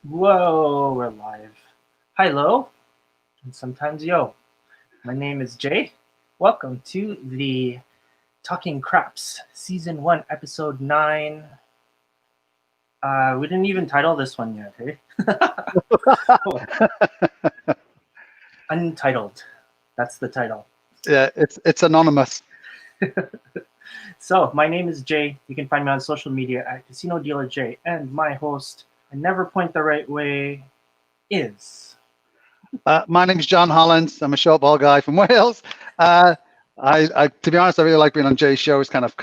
Whoa, we're live. Hi, Lo, and sometimes yo. My name is Jay. Welcome to the Talking Craps, Season 1, Episode 9. We didn't even title this one yet, hey? Untitled. That's the title. Yeah, it's anonymous. So, my name is Jay. You can find me on social media at Casino Dealer Jay. And my host, I never point the right way, is. My name's John Hollins. I'm a short ball guy from Wales. To be honest, I really like being on Jay's show. It's kind of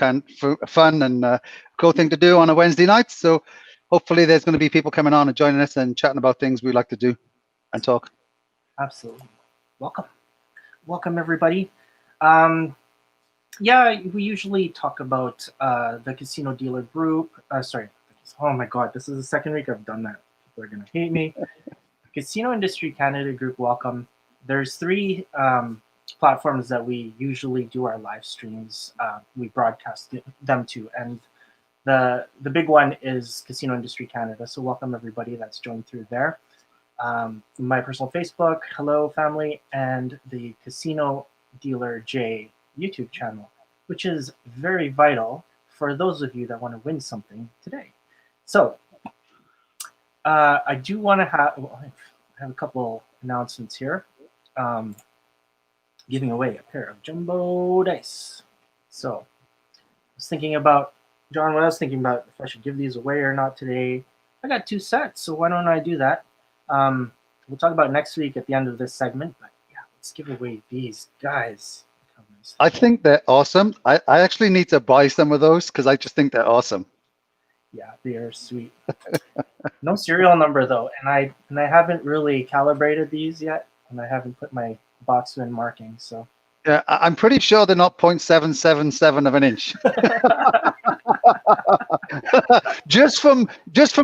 fun and cool thing to do on a Wednesday night. So hopefully there's going to be people coming on and joining us and chatting about things we like to do and talk. Absolutely. Welcome, everybody. Yeah, we usually talk about the Casino Dealer Group. Oh my God, this is the second week I've done that. People are going to hate me. Casino Industry Canada Group, welcome. There's three platforms that we usually do our live streams. We broadcast them to, and the big one is Casino Industry Canada. So welcome everybody that's joined through there. My personal Facebook, hello family, and the Casino Dealer J YouTube channel, which is very vital for those of you that want to win something today. So I do want to have a couple announcements here. Giving away a pair of jumbo dice. So I was thinking about, John, what I was thinking about if I should give these away or not today. I got 2 sets, so why don't I do that? We'll talk about next week at the end of this segment, but yeah, let's give away these guys. I think they're awesome. I actually need to buy some of those because I just think they're awesome. Yeah, they are sweet. No serial number though, and I haven't really calibrated these yet, and I haven't put my box in marking. So yeah, I'm pretty sure they're not 0.777 of an inch. just from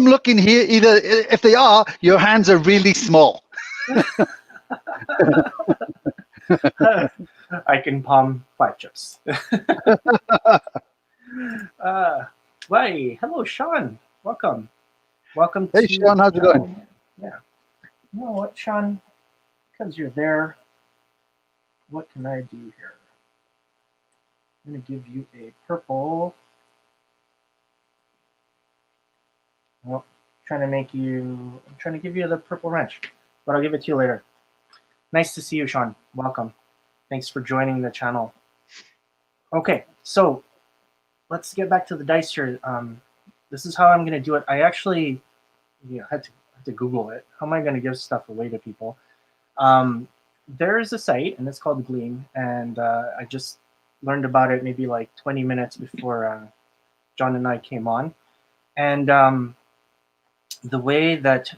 looking here, either if they are, your hands are really small. I can palm 5 chips. Why? Hello, Sean. Welcome. Hey, Sean, how's it going? Yeah. You know what, Sean? Because you're there, what can I do here? I'm going to give you a purple. Well, I'm trying to give you the purple wrench, but I'll give it to you later. Nice to see you, Sean. Welcome. Thanks for joining the channel. Okay, so let's get back to the dice here. This is how I'm going to do it. I actually had to Google it. How am I going to give stuff away to people? There's a site, and it's called Gleam, and I just learned about it maybe like 20 minutes before John and I came on. And the way that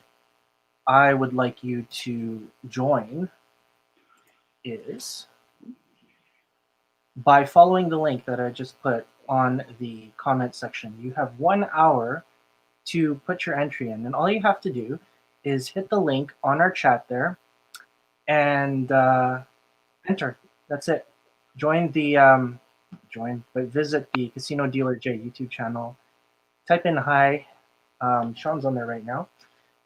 I would like you to join is by following the link that I just put on the comment section. You have 1 hour to put your entry in, and all you have to do is hit the link on our chat there and enter. That's it. Visit the Casino Dealer J YouTube channel. Type in hi. Sean's on there right now,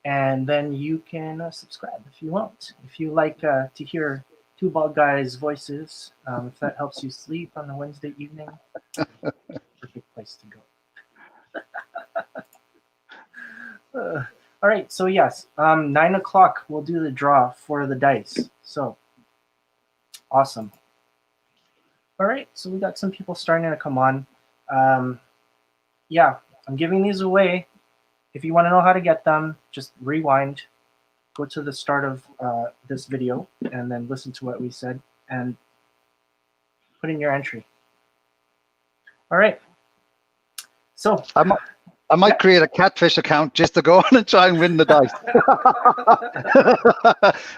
and then you can subscribe if you want. If you like to hear two bald guys' voices, if that helps you sleep on a Wednesday evening, perfect place to go. All right, so yes, 9 o'clock we'll do the draw for the dice. So awesome. All right, so we got some people starting to come on. Yeah, I'm giving these away. If you want to know how to get them, just rewind, go to the start of this video, and then listen to what we said, and put in your entry. All right. So I might create a catfish account just to go on and try and win the dice.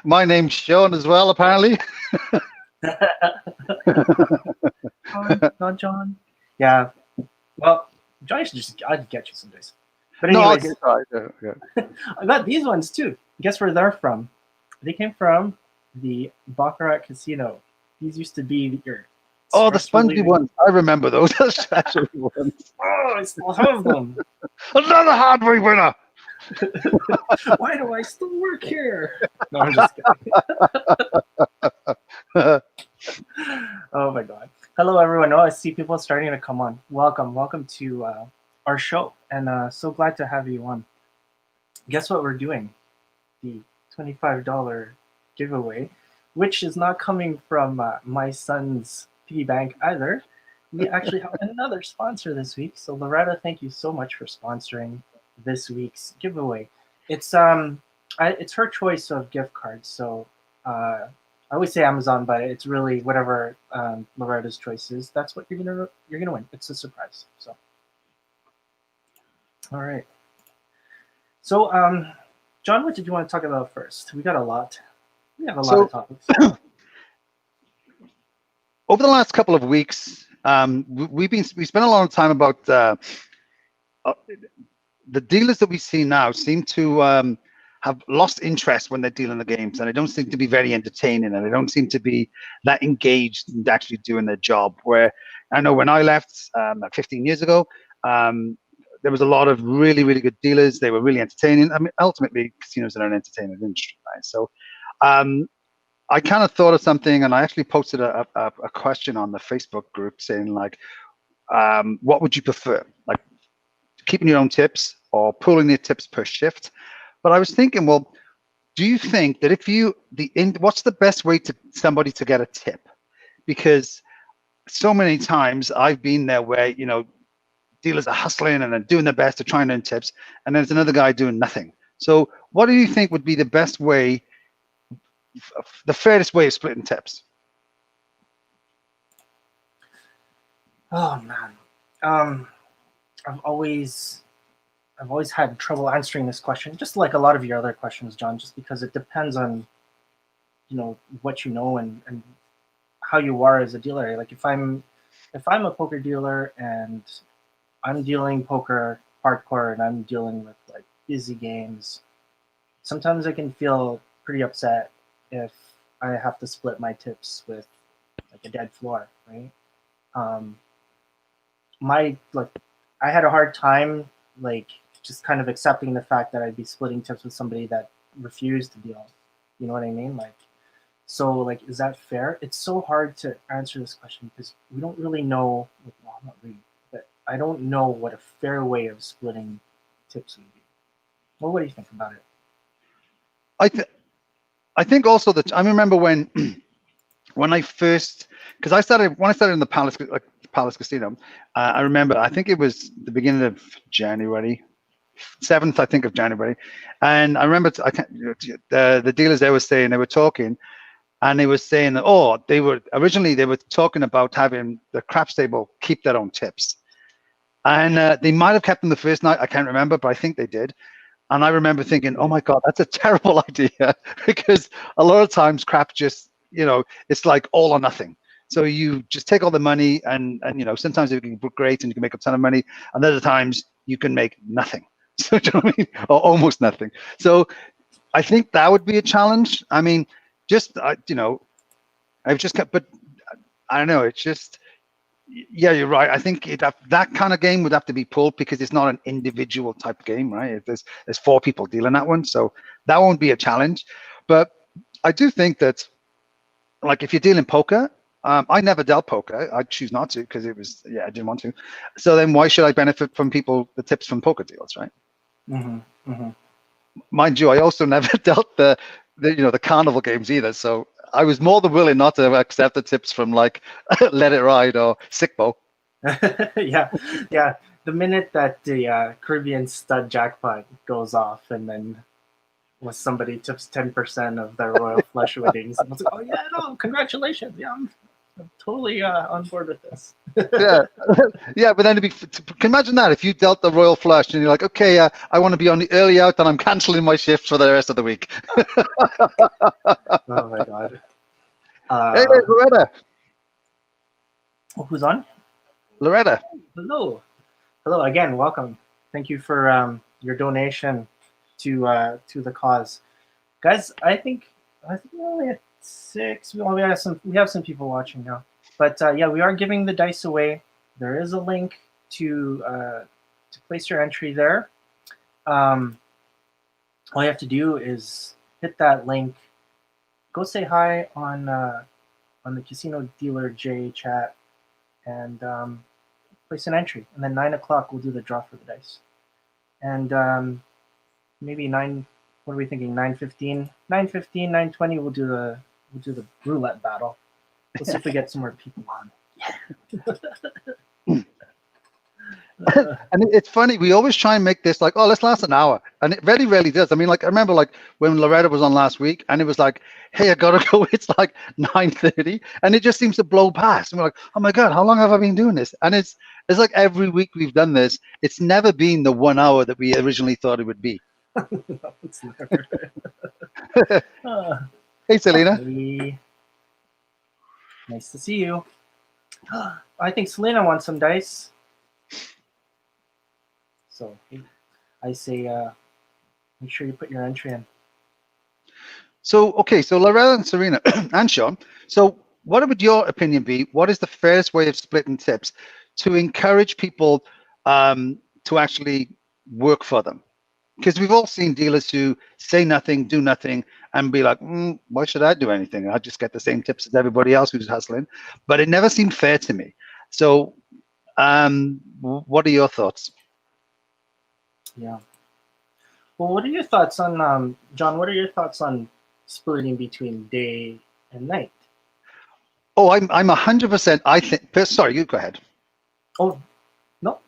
My name's Sean as well, apparently. Not John. Yeah. Well, John should I'd get you some dice. But anyways, I got these ones too. Guess where they're from? They came from the Baccarat Casino. These used to be your Oh, the spongy ones. I remember those. The stretchy ones. Oh, I still have them. Another hard way winner. Why do I still work here? No, I'm just kidding. Oh my god. Hello everyone. Oh, I see people starting to come on. Welcome to our show, and so glad to have you on. Guess what we're doing? The $25 giveaway, which is not coming from my son's piggy bank either. We actually have another sponsor this week. So Loretta, thank you so much for sponsoring this week's giveaway. It's her choice of gift cards. So I always say Amazon, but it's really whatever Loretta's choice is. That's what you're gonna win. It's a surprise. So, all right. So, John, what did you want to talk about first? We got a lot. We have a lot of topics. Over the last couple of weeks, we spent a lot of time about the dealers that we see now seem to have lost interest when they're dealing the games, and they don't seem to be very entertaining, and they don't seem to be that engaged in actually doing their job. Where I know when I left 15 years ago, there was a lot of really, really good dealers. They were really entertaining. I mean, ultimately, casinos are an entertainment industry, right? So I kind of thought of something, and I actually posted a question on the Facebook group saying, like, what would you prefer? Like, keeping your own tips or pooling your tips per shift? But I was thinking, well, do you think that what's the best way to somebody to get a tip? Because so many times I've been there where, dealers are hustling and they're doing their best to try and earn tips, and there's another guy doing nothing. So what do you think would be the best way, the fairest way of splitting tips? Oh man, I've always had trouble answering this question, just like a lot of your other questions, John. Just because it depends on, what you know and how you are as a dealer. Like if I'm a poker dealer and I'm dealing poker hardcore and I'm dealing with like busy games, sometimes I can feel pretty upset if I have to split my tips with like a dead floor, right? I had a hard time like just kind of accepting the fact that I'd be splitting tips with somebody that refused to deal. You know what I mean? Like, is that fair? It's so hard to answer this question because we don't really know. Well, not really, but I don't know what a fair way of splitting tips would be. Well, what do you think about it? I think also that I remember when I first, because when I started in the Palace Casino, I remember, I think it was the beginning of January, 7th, I think, of January. And I remember the dealers there were saying, they were talking, and they were saying that, they were talking about having the craps table keep their own tips. And they might have kept them the first night, I can't remember, but I think they did. And I remember thinking, oh my God, that's a terrible idea, because a lot of times crap just, it's like all or nothing. So you just take all the money and sometimes it can be great and you can make a ton of money, and other times you can make nothing. So, do you know what I mean? Or almost nothing. So I think that would be a challenge. I mean, I've just kept, but I don't know. It's just, yeah, you're right. I think that kind of game would have to be pulled because it's not an individual type game, right? There's 4 people dealing that one, so that won't be a challenge. But I do think that, like, if you're dealing poker, I never dealt poker. I choose not to because I didn't want to. So then why should I benefit from the tips from poker deals, right? Mm-hmm. Mm-hmm. Mind you, I also never dealt the carnival games either. So I was more than willing not to accept the tips from like Let It Ride or Sickbo. yeah. The minute that the Caribbean stud jackpot goes off, and then somebody tips 10% of their royal flush winnings, and I was like, oh yeah, no, congratulations, yeah, I'm totally on board with this. yeah, but then can you imagine that if you dealt the royal flush and you're like, okay, I want to be on the early out, and I'm canceling my shift for the rest of the week. Oh my God. Hey, Loretta. Who's on? Loretta. Hello again. Welcome. Thank you for your donation to the cause, guys. I think we're only at 6. We have some people watching now, but yeah, we are giving the dice away. There is a link to place your entry there. all you have to do is hit that link, go say hi on the Casino Dealer J chat, and place an entry. And then 9 o'clock we'll do the draw for the dice. And maybe nine. What are we thinking? 9:15, 9:15, 9:20. We'll do the roulette battle. We'll see if we get some more people on. And it's funny, we always try and make this like, oh, let's last an hour, and it very rarely does. I mean, like I remember like when Loretta was on last week, and it was like, hey, I gotta go. It's like 9:30, and it just seems to blow past. And we're like, oh my god, how long have I been doing this? And it's like every week we've done this. It's never been the 1 hour that we originally thought it would be. No, it's never. Hey, Celina. Hey. Nice to see you. I think Celina wants some dice. So I say, make sure you put your entry in. So, okay, so Loretta and Serena and Sean, so what would your opinion be? What is the fairest way of splitting tips to encourage people to actually work for them? Because we've all seen dealers who say nothing, do nothing, and be like, why should I do anything? I just get the same tips as everybody else who's hustling. But it never seemed fair to me. So what are your thoughts? Yeah. Well, what are your thoughts on, John, what are your thoughts on splitting between day and night? Oh, I'm 100%. I think, sorry, you go ahead. Oh, no.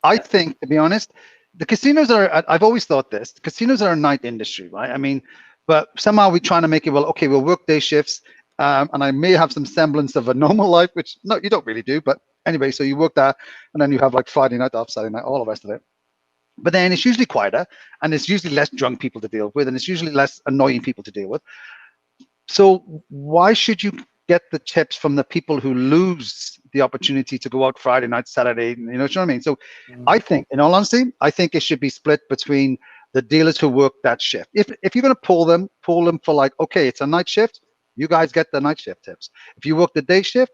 I think, to be honest, the casinos are, I've always thought this, the casinos are a night industry, right? I mean, but somehow we're trying to make it, well, okay, we'll work day shifts, and I may have some semblance of a normal life, which, no, you don't really do, but anyway, so you work that, and then you have like Friday night off, Saturday night, all the rest of it. But then it's usually quieter, and it's usually less drunk people to deal with, and it's usually less annoying people to deal with. So why should you get the tips from the people who lose the opportunity to go out Friday night, Saturday, you know what I mean? So I think, in all honesty, I think it should be split between the dealers who work that shift. If you're going to pull them for like, okay, it's a night shift, you guys get the night shift tips. If you work the day shift,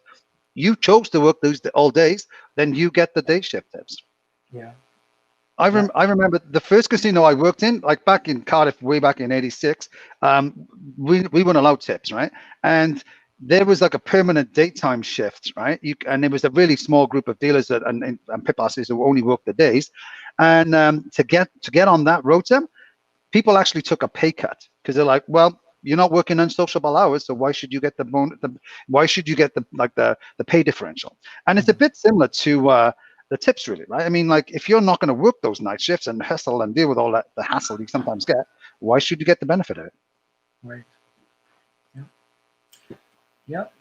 you chose to work those all days, then you get the day shift tips. Yeah. I remember the first casino I worked in, like back in Cardiff, way back in '86. We weren't allowed tips, right? And there was like a permanent daytime shift, right? And there was a really small group of dealers that and pit bosses who only worked the days. And to get on that rota, people actually took a pay cut because they're like, well, you're not working unsociable hours, so why should you get why should you get the pay differential? And it's a bit similar to the tips, really, right? I mean, like if you're not going to work those night shifts and hustle and deal with all that the hassle you sometimes get, why should you get the benefit of it? Right. Yep. Yep.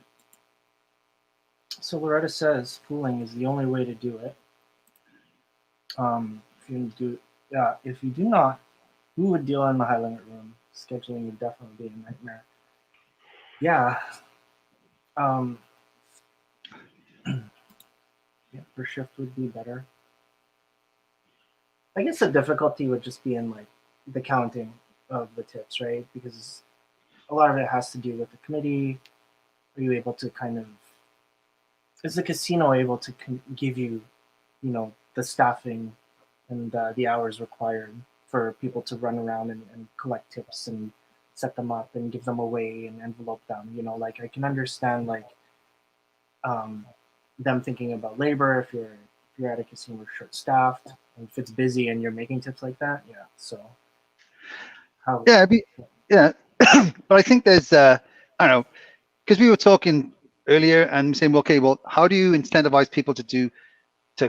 So Loretta says pooling is the only way to do it. If you do not, who would deal in the high limit room? Scheduling would definitely be a nightmare. Yeah. Yeah, per shift would be better. I guess the difficulty would just be in like the counting of the tips, right? Because a lot of it has to do with the committee. Are you able to kind of, is the casino able to give you, you know, the staffing and the hours required for people to run around and collect tips and set them up and give them away and envelope them? You know, like I can understand like them thinking about labor if you're at a casino short staffed, and if it's busy and you're making tips like that. Yeah. So how? Yeah, but I think there's I don't know, because we were talking earlier and saying, okay, well, how do you incentivize people to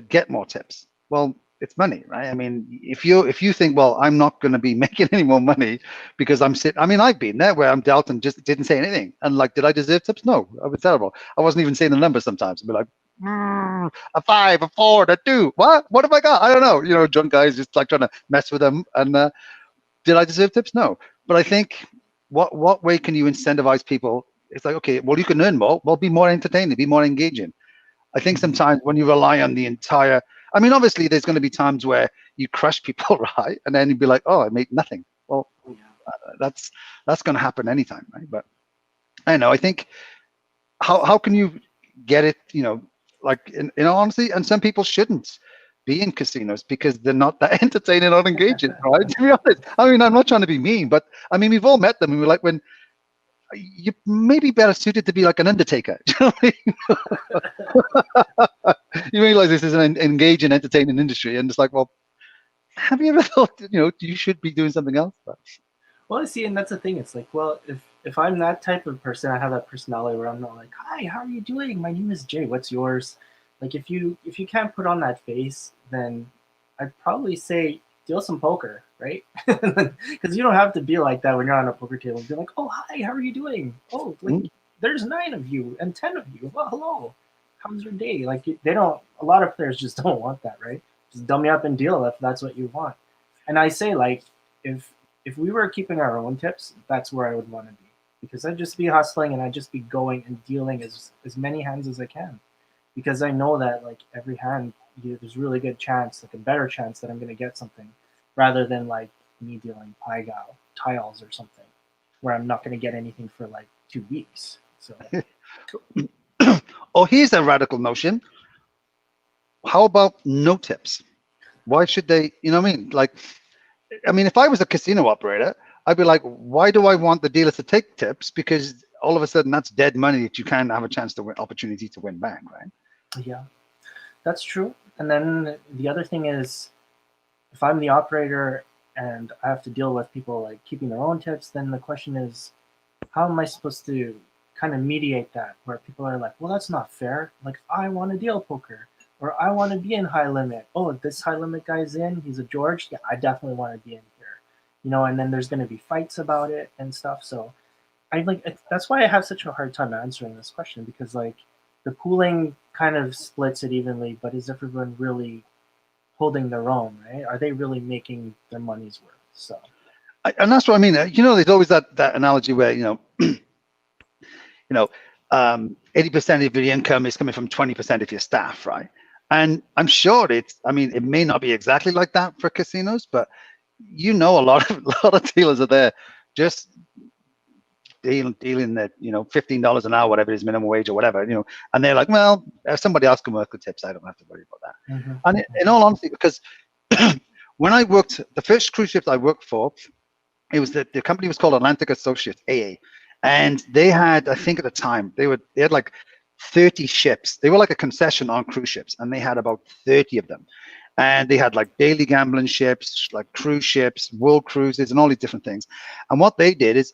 get more tips? Well, it's money, right? I mean, if you think, well, I'm not going to be making any more money because I'm sitting. I mean, I've been there where I'm dealt and just didn't say anything. And like, did I deserve tips? No, I was terrible. I wasn't even saying the numbers sometimes. I'd be like, a 5, a 4, a 2. What have I got? I don't know. You know, drunk guys just like trying to mess with them. And did I deserve tips? No. But I think what way can you incentivize people? It's like, okay, well, you can earn more. Well, be more entertaining, be more engaging. I think sometimes when you rely on the entire, I mean, obviously there's going to be times where you crush people, right? And then you'd be like, oh, I made nothing. Well, that's going to happen anytime, right? But I don't know. I think how can you get it, you know, like in all honesty, and some people shouldn't be in casinos because they're not that entertaining or engaging, right? To be honest, I mean, I'm not trying to be mean, but I mean, we've all met them, and we're like, when you may be better suited to be like an undertaker. Do you know what I mean? You realize this is an engaging, entertaining industry, and it's like, well, have you ever thought, you should be doing something else? But, Well, I see, and that's the thing. It's like, well, if I'm that type of person, I have that personality where I'm not like, "Hi, how are you doing? My name is Jay. What's yours?" Like, if you can't put on that face, then I'd probably say deal some poker, right? Because you don't have to be like that when you're on a poker table. Be like, "Oh, hi, how are you doing? Oh, like there's 9 of you and 10 of you. Well, hello. How's your day?" Like they don't. A lot of players just don't want that, right? Just dummy up and deal if that's what you want. And I say like, if we were keeping our own tips, that's where I would want to be, because I'd just be hustling and I'd just be going and dealing as many hands as I can, because I know that like every hand, there's really good chance, like a better chance that I'm going to get something, rather than like me dealing tiles or something, where I'm not going to get anything for like 2 weeks. So, oh, here's a radical notion. How about no tips? Why should they? You know what I mean? Like, I mean, if I was a casino operator, I'd be like, why do I want the dealers to take tips? Because all of a sudden that's dead money that you can't have a chance to win, opportunity to win back, right? yeah, that's true. And then the other thing is, if I'm the operator and I have to deal with people like keeping their own tips, then the question is, how am I supposed to kind of mediate that, where people are like, well, that's not fair. Like, I want to deal poker, or I want to be in high limit. Oh, this high limit guy's in, he's a George. Yeah, I definitely want to be in here. And then there's going to be fights about it and stuff. So that's why I have such a hard time answering this question, because like the pooling kind of splits it evenly, but is everyone really holding their own, right? Are they really making their money's worth? So, And that's what I mean. There's always that analogy where 80% of your income is coming from 20% of your staff, right? And I'm sure it may not be exactly like that for casinos, but a lot of dealers are there just dealing at $15 an hour, whatever it is, minimum wage or whatever, and they're like, well, if somebody else can work the tips, I don't have to worry about that. mm-hmm. And in all honesty, because when I worked, the first cruise ships I worked for, it was the company was called Atlantic Associates, AA, and they had, I think at the time, they had like 30 ships. They were like a concession on cruise ships, and they had about 30 of them. And they had like daily gambling ships, like cruise ships, world cruises, and all these different things. And what they did is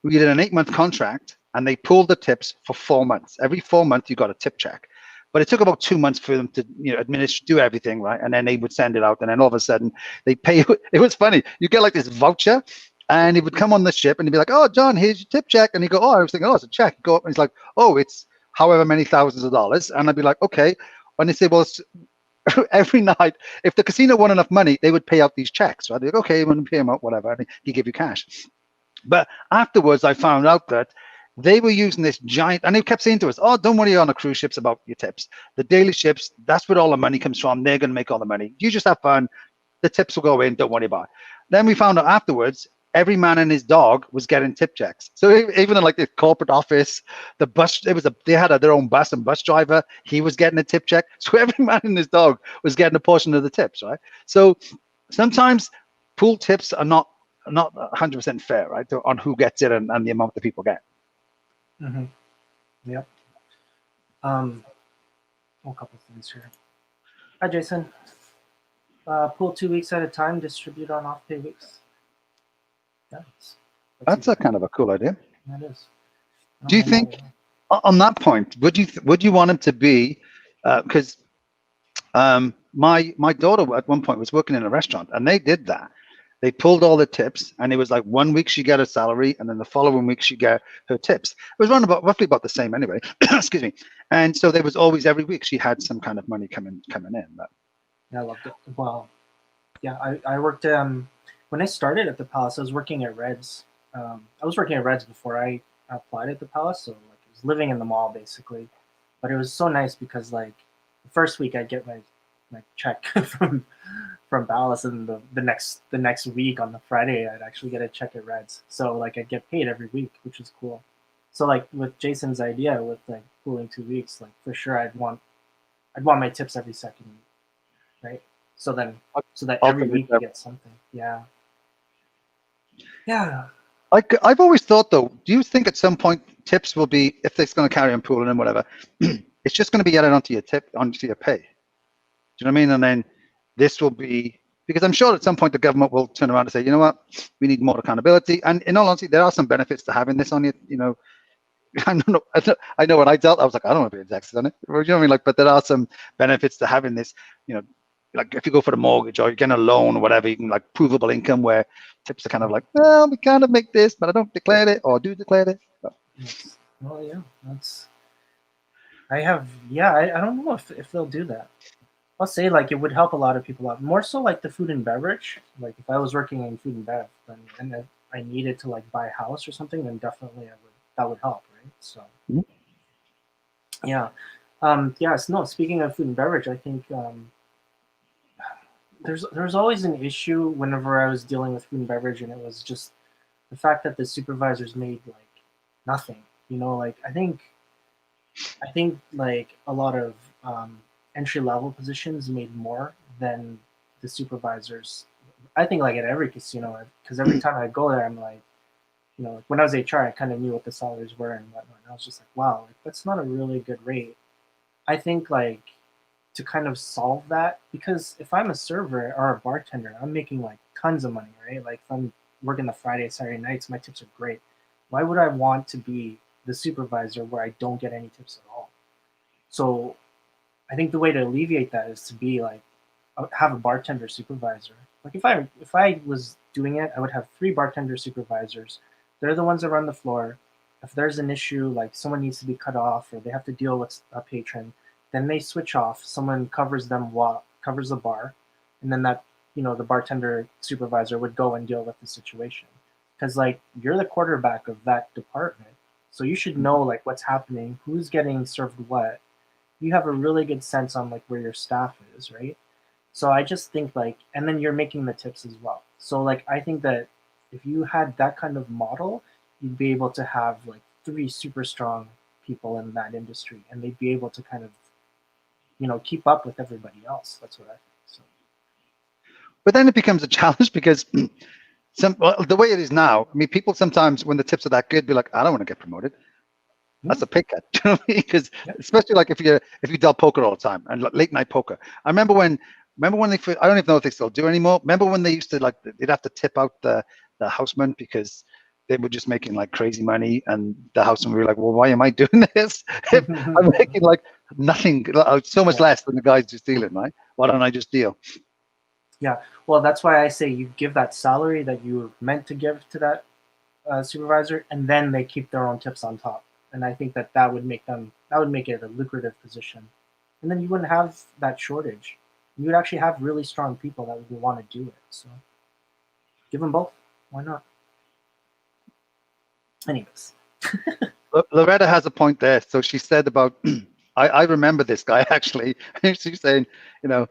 we did an 8-month contract, and they pulled the tips for 4 months. Every 4 months, you got a tip check. But it took about 2 months for them to administer, do everything, right? And then they would send it out, and then all of a sudden they pay. It was funny. You get like this voucher, and he would come on the ship, and he'd be like, "Oh, John, here's your tip check." And he'd go, "Oh," I was thinking, "Oh, it's a check." He'd go up, and he's like, "Oh, it's however many thousands of dollars." And I'd be like, "Okay." And they say, "Well, it's every night, if the casino won enough money, they would pay out these checks." Right? They're like, "Okay, we're going to pay them out, whatever." And he give you cash. But afterwards, I found out that they were using this giant, and they kept saying to us, "Oh, don't worry on the cruise ships about your tips. The daily ships, that's where all the money comes from. They're going to make all the money. You just have fun. The tips will go in. Don't worry about it." Then we found out afterwards, every man and his dog was getting tip checks. So even in like the corporate office, the bus, they had their own bus and bus driver. He was getting a tip check. So every man and his dog was getting a portion of the tips, right? So sometimes pool tips are not 100% fair, right? On who gets it and the amount that people get. Mm-hmm. Yep. A couple things here. Hi, Jason. Pool 2 weeks at a time, distribute on off pay weeks. Yeah, that's a kind of a cool idea. That is. Do you think, on that point, would you want him to be, because my daughter at one point was working in a restaurant, and they did that. They pulled all the tips, and it was like 1 week she got a salary, and then the following week she got her tips. It was roughly about the same anyway. Excuse me. And so there was always, every week she had some kind of money coming in. But yeah, I loved it. Well, yeah, I worked when I started at the Palace. I was working at Reds. I was working at Reds before I applied at the Palace, so like I was living in the mall basically. But it was so nice because like the first week I'd get my check from Palace, and the next week on the Friday I'd actually get a check at Reds. So like I'd get paid every week, which was cool. So like with Jason's idea with like pooling 2 weeks, like for sure I'd want my tips every second week, right? So that every Alternate week you revenue. get something. Yeah. Yeah. I've always thought though, do you think at some point tips will be, if it's going to carry on pooling and whatever, it's just going to be added onto your pay? Do you know what I mean? And then this will be, because I'm sure at some point the government will turn around and say, you know what, we need more accountability. And in all honesty, there are some benefits to having this on you. You know, I know when I dealt, I was like, I don't want to be taxed on it. You know what I mean? Like, but there are some benefits to having this. You know, like if you go for the mortgage or you're getting a loan or whatever, you can like provable income where tips are kind of like, well, we kind of make this, but I don't declare it or do declare it. But, Yes. Well, yeah. I don't know if they'll do that. I'll say like it would help a lot of people out. More so like the food and beverage. Like if I was working in food and bev, and if I needed to like buy a house or something, then definitely that would help, right? So yeah. Yes, no, speaking of food and beverage, I think there's always an issue whenever I was dealing with food and beverage, and it was just the fact that the supervisors made like nothing. You know, like I think like a lot of entry level positions made more than the supervisors. I think like at every casino, because every time I go there, I'm like, you know, like when I was HR, I kind of knew what the salaries were and whatnot. And I was just like, wow, like, that's not a really good rate. I think like to kind of solve that, because if I'm a server or a bartender, I'm making like tons of money, right? Like if I'm working the Friday, Saturday nights, my tips are great. Why would I want to be the supervisor where I don't get any tips at all? So I think the way to alleviate that is to be like have a bartender supervisor. Like if I was doing it, I would have 3 bartender supervisors. They're the ones that run the floor. If there's an issue, like someone needs to be cut off or they have to deal with a patron, then they switch off. Someone covers them while covers the bar, and then that the bartender supervisor would go and deal with the situation. Because like you're the quarterback of that department, so you should know like what's happening, who's getting served what. You have a really good sense on like where your staff is, right? So I just think like, and then you're making the tips as well. So like, I think that if you had that kind of model, you'd be able to have like 3 super strong people in that industry, and they'd be able to kind of, keep up with everybody else. That's what I think. So but then it becomes a challenge because the way it is now, I mean, people sometimes when the tips are that good, be like, I don't want to get promoted. That's a pay cut, you know what I mean? Because especially like if you dealt poker all the time and late night poker. I remember when they, I don't even know if they still do anymore. Remember when they used to like they'd have to tip out the houseman because they were just making like crazy money, and the houseman would be like, well, why am I doing this? If I'm making like nothing, so much less than the guys just dealing, right? Why don't I just deal? yeah, well, that's why I say you give that salary that you were meant to give to that supervisor, and then they keep their own tips on top. And I think that would make it a lucrative position, and then you wouldn't have that shortage. You would actually have really strong people that would want to do it. So give them both. Why not? Anyways, Loretta has a point there. So she said about, I remember this guy actually. She's saying, you know,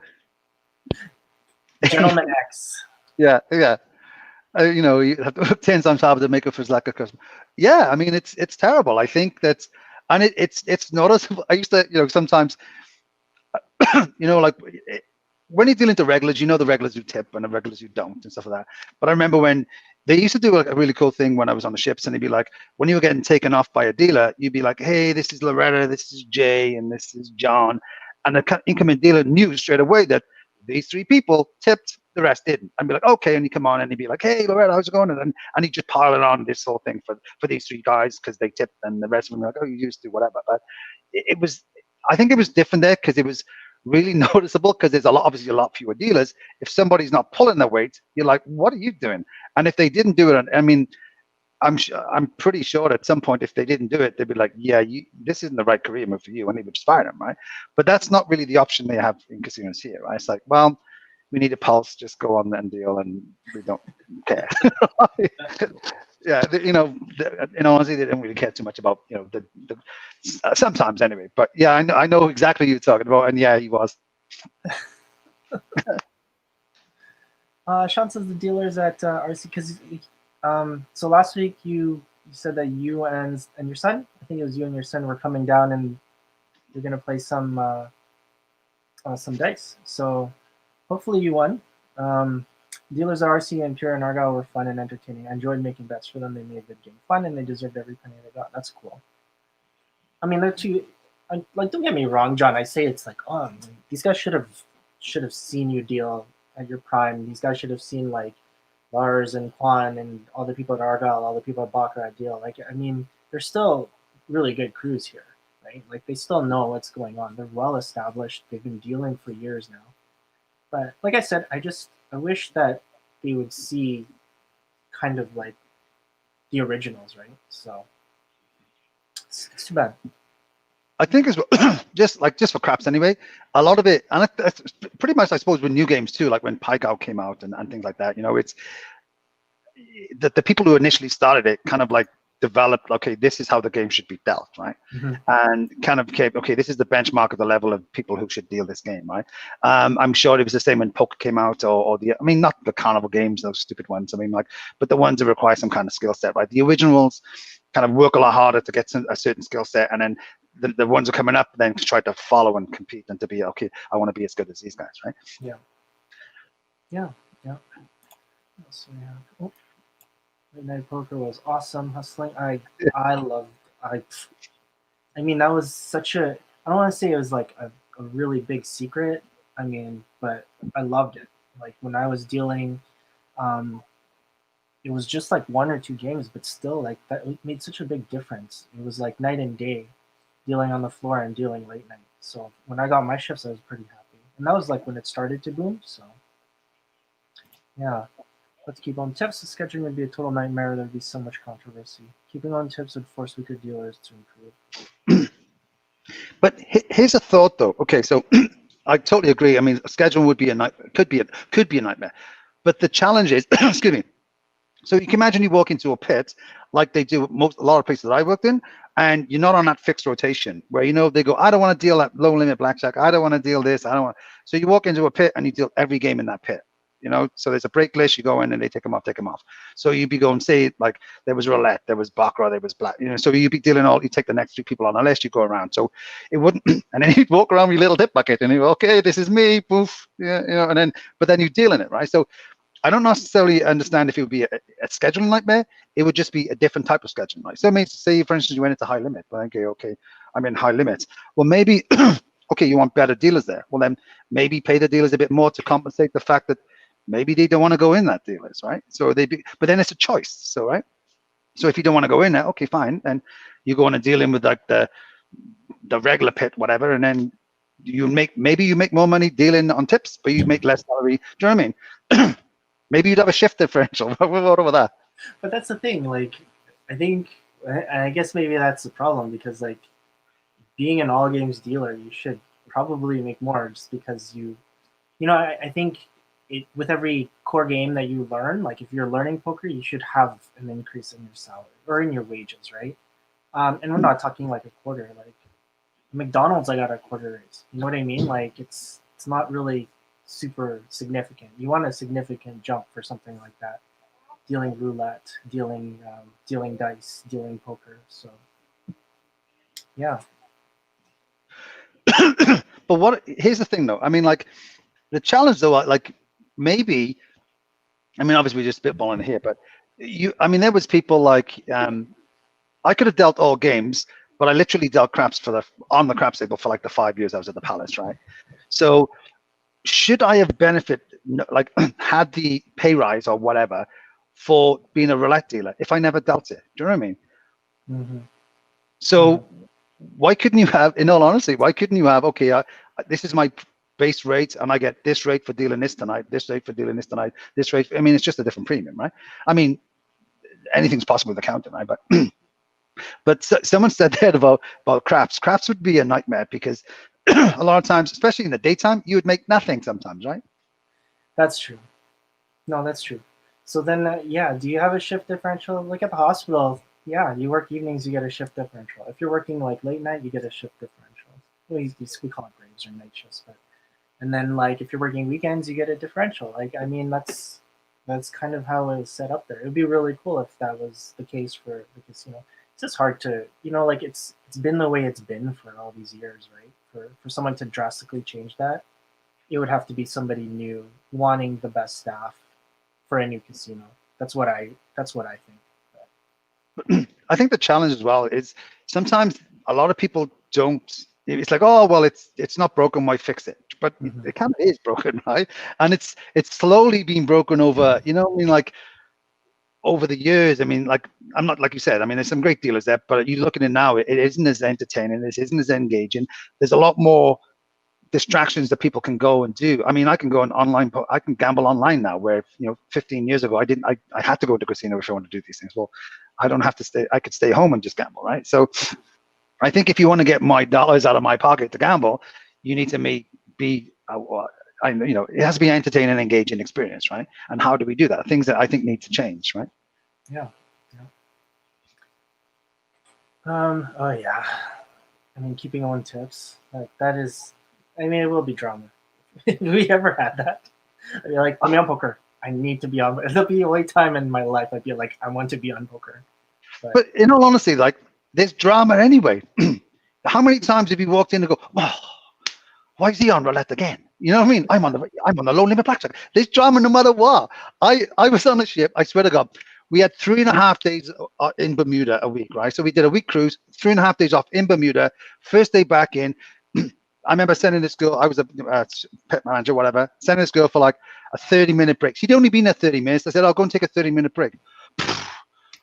Gentleman X. yeah. You have to work 10 times harder to make up for his lack of customer. Yeah, I mean, it's terrible. I think that's, and it's noticeable. I used to, sometimes, like when you're dealing to regulars, the regulars who tip and the regulars who don't and stuff like that. But I remember when they used to do a really cool thing when I was on the ships, and they'd be like, when you were getting taken off by a dealer, you'd be like, hey, this is Loretta, this is Jay, and this is John. And the incoming dealer knew straight away that these 3 people tipped, the rest didn't. I'd be like, okay, and he'd come on and he'd be like, hey, Loretta, how's it going? And he'd just pile it on this whole thing for these 3 guys because they tipped, and the rest of them were like, oh, you used to, whatever. But it was, I think it was different there because it was really noticeable because there's obviously a lot fewer dealers. If somebody's not pulling their weight, you're like, what are you doing? And if they didn't do it, I mean, I'm pretty sure at some point if they didn't do it, they'd be like, yeah, this isn't the right career move for you, and they would just fire them, right? But that's not really the option they have in casinos here, right? It's like, well, we need a pulse, just go on and deal, and we don't care. Yeah, in honesty, they don't really care too much about sometimes anyway. But yeah, I know exactly what you're talking about, and yeah, he was. Sean says the dealers at RC because so last week you said that you and your son, I think it was you and your son, were coming down and you're gonna play some dice. So hopefully you won. Dealers RC and Pure and Argyle were fun and entertaining. I enjoyed making bets for them. They made the game fun and they deserved every penny they got. That's cool. I mean, they're two. Like, don't get me wrong, John. I say it's like, oh, these guys should have seen you deal at your prime. These guys should have seen like Lars and Juan and all the people at Argyle, all the people at Baccarat deal. Like, I mean, they're still really good crews here, right? Like, they still know what's going on. They're well established. They've been dealing for years now. But like I said, I wish that they would see kind of like the originals, right? So it's too bad. I think as well, just for craps anyway, a lot of it, and it's pretty much, I suppose, with new games too, like when Pike Out came out and things like that, you know, it's the people who initially started it kind of like developed, okay, this is how the game should be dealt, right? Mm-hmm. And kind of came, okay, this is the benchmark of the level of people who should deal this game, right? I'm sure it was the same when poker came out, or I mean, not the carnival games, those stupid ones. I mean, like, but the ones that require some kind of skill set, right? The originals kind of work a lot harder to get a certain skill set, and then the ones are coming up then to try to follow and compete and to be, okay, I want to be as good as these guys, right? Yeah. What else do we have? Oh, Late Night Poker was awesome. Hustling, I loved. I mean, that was such a. I don't want to say it was like a really big secret. I mean, but I loved it. Like when I was dealing, it was just like one or two games, but still, like that made such a big difference. It was like night and day, dealing on the floor and dealing late night. So when I got my shifts, I was pretty happy, and that was like when it started to boom. So yeah, let's keep on tips. The scheduling would be a total nightmare. There'd be so much controversy. Keeping on tips would force weaker dealers to improve. But here's a thought, though. Okay, so I totally agree. I mean, scheduling would be could be a nightmare. But the challenge is, excuse me. So you can imagine you walk into a pit like they do a lot of places that I worked in, and you're not on that fixed rotation where, you know, they go, I don't want to deal that low limit blackjack. I don't want to deal this. I don't want. So you walk into a pit and you deal every game in that pit. You know, so there's a break list. You go in and they take them off. So you'd be going, say, like there was roulette, there was baccarat, there was black. You know, so you'd be dealing all. You take the next three people on the list. You go around. So it wouldn't, and then you'd walk around with your little dip bucket, and you go, okay, this is me, poof, yeah, you know, and then, but then you deal in it, right? So I don't necessarily understand if it would be a scheduling nightmare. It would just be a different type of scheduling. Right? So, say, for instance, you went into high limit. But okay, I'm in high limits. Well, maybe, okay, you want better dealers there. Well, then maybe pay the dealers a bit more to compensate the fact that maybe they don't want to go in that dealers, right? So but then it's a choice. So, right. So if you don't want to go in there, okay, fine. And you go on and deal in with like the regular pit, whatever, and then maybe you make more money dealing on tips, but you make less salary. Do you know what I mean? Maybe you'd have a shift differential. What about that? But that's the thing. Like, I think, I guess maybe that's the problem because like being an all games dealer, you should probably make more just because I think with every core game that you learn, like if you're learning poker, you should have an increase in your salary or in your wages, right? And we're not talking like a quarter. Like McDonald's, I got a quarter raise. You know what I mean? Like it's not really super significant. You want a significant jump for something like that. Dealing roulette, dealing dice, dealing poker. So yeah. But here's the thing, though. I mean, like the challenge, though, like maybe, I mean, obviously we're just spitballing here, but there was people like, I could have dealt all games, but I literally dealt craps on the craps table for like the 5 years I was at the Palace, right? So should I have like had the pay rise or whatever for being a roulette dealer if I never dealt it? Do you know what I mean? Mm-hmm. So why couldn't you have, in all honesty, okay, this is my base rate and I get this rate for dealing this tonight, this rate for dealing this tonight, this rate. I mean, it's just a different premium, right? I mean, anything's possible with accounting, right? But someone said that about craps. Craps would be a nightmare because a lot of times, especially in the daytime, you would make nothing sometimes, right? That's true. No, that's true. So then, do you have a shift differential? Like at the hospital, yeah, you work evenings, you get a shift differential. If you're working like late night, you get a shift differential. We call it graves or night shifts, but and then like if you're working weekends, you get a differential. Like I mean, that's kind of how it was set up there. It would be really cool if that was the case for the casino. It's just hard to, like it's been the way it's been for all these years, right? For someone to drastically change that, it would have to be somebody new wanting the best staff for a new casino. That's what I think. I think the challenge as well is sometimes a lot of people don't. It's like, oh well, it's not broken, why fix it? But it kind of is broken, right? And it's slowly being broken over. You know, I mean, like over the years. I mean, like I'm not like you said. I mean, there's some great dealers there, but you look at it now, it isn't as entertaining. This isn't as engaging. There's a lot more distractions that people can go and do. I mean, I can go on online, I can gamble online now, where 15 years ago I had to go to casino if I want to do these things. Well, I don't have to stay. I could stay home and just gamble, right? So I think if you want to get my dollars out of my pocket to gamble, you need to be it has to be an entertaining and engaging experience, right? And how do we do that? Things that I think need to change, right? Yeah. Oh yeah. I mean, keeping on tips, like that is. I mean, it will be drama. Have we ever had that? I'd be like, put me on poker. I need to be on. It'll be the only time in my life I'd be like, I want to be on poker. But in all honesty, like there's drama anyway. How many times have you walked in and go, oh, why is he on roulette again? You know what I mean? I'm on the low limit blackjack. There's drama no matter what. I was on a ship. I swear to God, we had 3.5 days in Bermuda a week, right? So we did a week cruise, 3.5 days off in Bermuda. First day back in. I remember sending this girl, I was a pet manager, whatever, sending this girl for like a 30-minute break. She'd only been there 30 minutes. I said, I'll go and take a 30-minute break.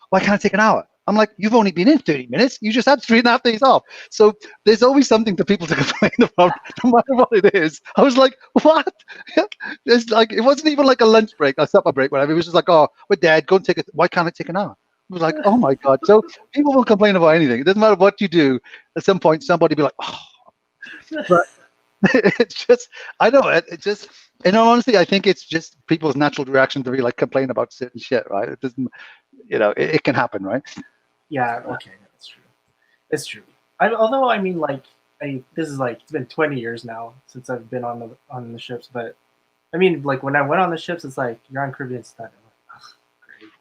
Why can't I take an hour? I'm like, you've only been in 30 minutes. You just had 3.5 days off. So there's always something for people to complain about, no matter what it is. I was like, what? There's like, it wasn't even like a lunch break, a supper break, whatever. It was just like, oh, we're dead. Go and take it. Why can't I take an hour? I was like, oh my God. So people will complain about anything. It doesn't matter what you do. At some point, somebody will be like, oh. But it's just, I know it just, in all honesty, I think it's just people's natural reaction to be like complain about certain shit, right? It doesn't, it can happen, right? Yeah, okay, that's true. It's true. Although I mean, like, this is like it's been 20 years now since I've been on the ships, but I mean, like when I went on the ships, it's like you're on Caribbean Stud. I'm like, oh, great.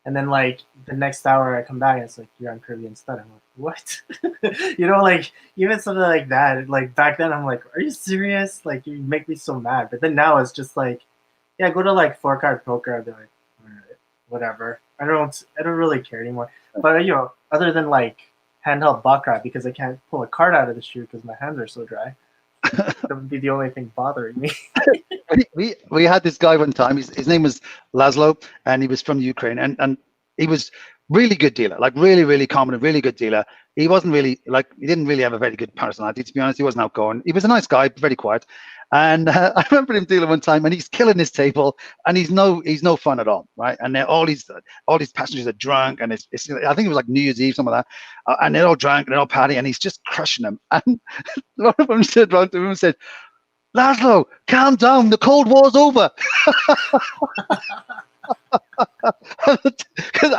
And then like the next hour I come back and it's like you're on Caribbean Stud. I'm like, what? Like even something like that. Like back then, I'm like, are you serious? Like you make me so mad. But then now it's just like, yeah, go to like 4-card poker. I'd be like, all right, whatever. I don't really care anymore. But other than like handheld baccarat, because I can't pull a card out of the shoe because my hands are so dry. That would be the only thing bothering me. we had this guy one time. His name was Laszlo, and he was from Ukraine, and he was really good dealer, like really, really competent, really good dealer. He wasn't really he didn't really have a very good personality, to be honest. He wasn't outgoing. He was a nice guy, very quiet. And I remember him dealing one time, and he's killing his table, and he's no fun at all, right? And all these passengers are drunk, and it's I think it was like New Year's Eve, some of that, and they're all drunk and they're all partying, and he's just crushing them. And one of them said round to him and said, "Laszlo, calm down. The Cold War's over."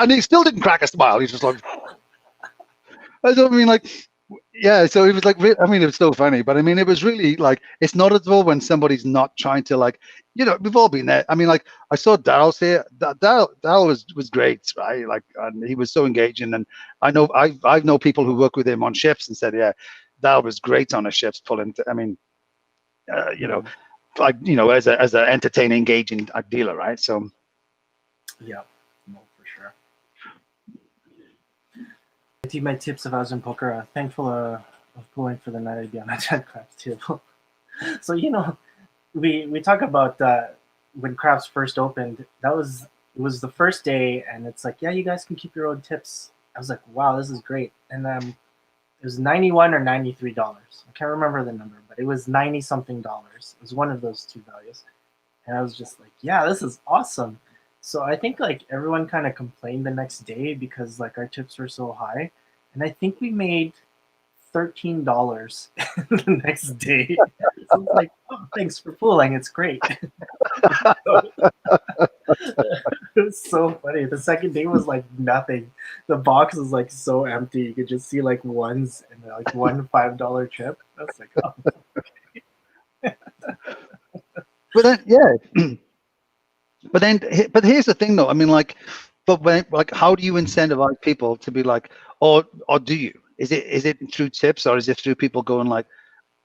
And he still didn't crack a smile. He's just like, I don't mean like, yeah. So it was like, I mean, it was so funny, but I mean, it was really like, it's not at all when somebody's not trying to like, we've all been there. I mean, like I saw Daryl say, Daryl was great, right? Like, and he was so engaging, and I know people who work with him on ships and said, yeah, Daryl was great on the ships pulling. I mean, like as an entertaining, engaging dealer, right? So. Yeah, no, for sure. I think my tips if I was in poker, thankful of pulling for the night, I'd be on that craps table. So we talk about when craps first opened. It was the first day, and it's like, yeah, you guys can keep your own tips. I was like, wow, this is great. And it was $91 or $93. I can't remember the number, but it was 90 something dollars. It was one of those two values, and I was just like, yeah, this is awesome. So I think like everyone kind of complained the next day because like our tips were so high, and I think we made $13 the next day. So I was like, oh, thanks for pooling. It's great. It was so funny. The second day was like nothing. The box was like so empty. You could just see like ones and like one $5 chip. I was like, oh, okay. But then, yeah. But here's the thing, though. I mean, like, how do you incentivize people to be like, or do you? Is it through tips, or is it through people going like,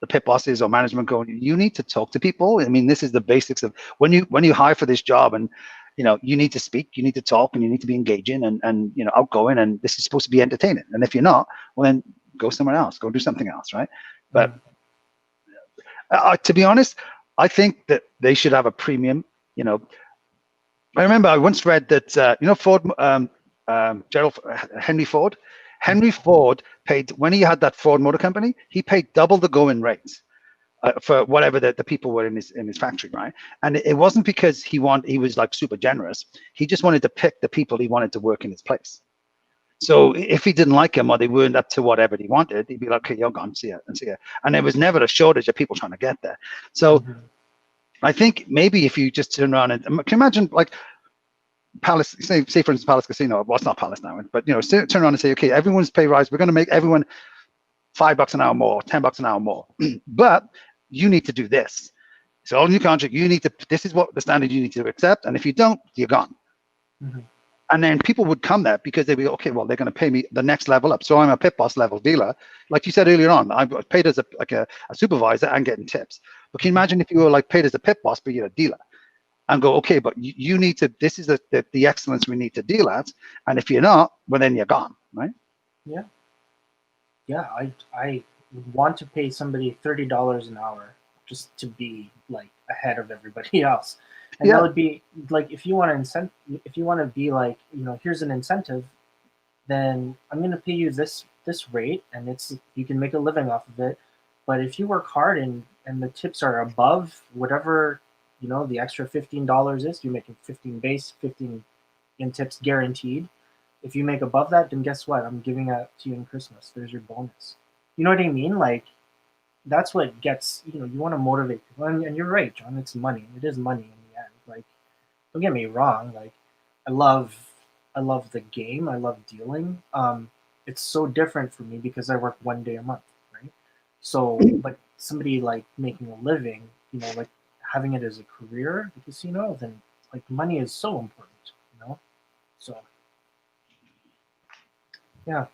the pit bosses or management going, you need to talk to people. I mean, this is the basics of when you hire for this job, and you need to speak, you need to talk, and you need to be engaging and outgoing, and this is supposed to be entertaining. And if you're not, well, then go somewhere else, go do something else, right? But to be honest, I think that they should have a premium. I remember I once read that Ford, Gerald Henry Ford. Henry Ford paid, when he had that Ford Motor Company, he paid double the going rates for whatever the people were in his factory, right? And it wasn't because he was like super generous. He just wanted to pick the people he wanted to work in his place. So if he didn't like him or they weren't up to whatever he wanted, he'd be like, okay, you're gone, see ya, and see ya. And there was never a shortage of people trying to get there. So I think maybe if you just turn around and can you imagine like Palace, say for instance, Palace Casino. Well, it's not Palace now, but turn around and say, okay, everyone's pay rise. We're going to make everyone $5 an hour more, $10 an hour more, but you need to do this. So on your contract, you need to. This is what the standard you need to accept, and if you don't, you're gone. And then people would come there because they'd be okay. Well, they're going to pay me the next level up. So I'm a pit boss level dealer, like you said earlier on. I was paid as a supervisor and getting tips. But can you imagine if you were like paid as a pit boss, but you're a dealer? And go, okay, but you need to, this is the excellence we need to deal at. And if you're not, well, then you're gone, right? Yeah. Yeah, I want to pay somebody $30 an hour just to be like ahead of everybody else. And that would be like, if you want to be like, here's an incentive, then I'm going to pay you this rate, and you can make a living off of it. But if you work hard and the tips are above whatever, the extra $15 is, you're making 15 base, 15 in tips guaranteed. If you make above that, then guess what? I'm giving that to you in Christmas. There's your bonus. You know what I mean? Like, that's what gets, you want to motivate people. And you're right, John, it's money. It is money in the end. Like, don't get me wrong. Like, I love the game. I love dealing. It's so different for me because I work 1 day a month, right? So, but somebody like making a living, like having it as a career, the casino, then like money is so important, So, yeah.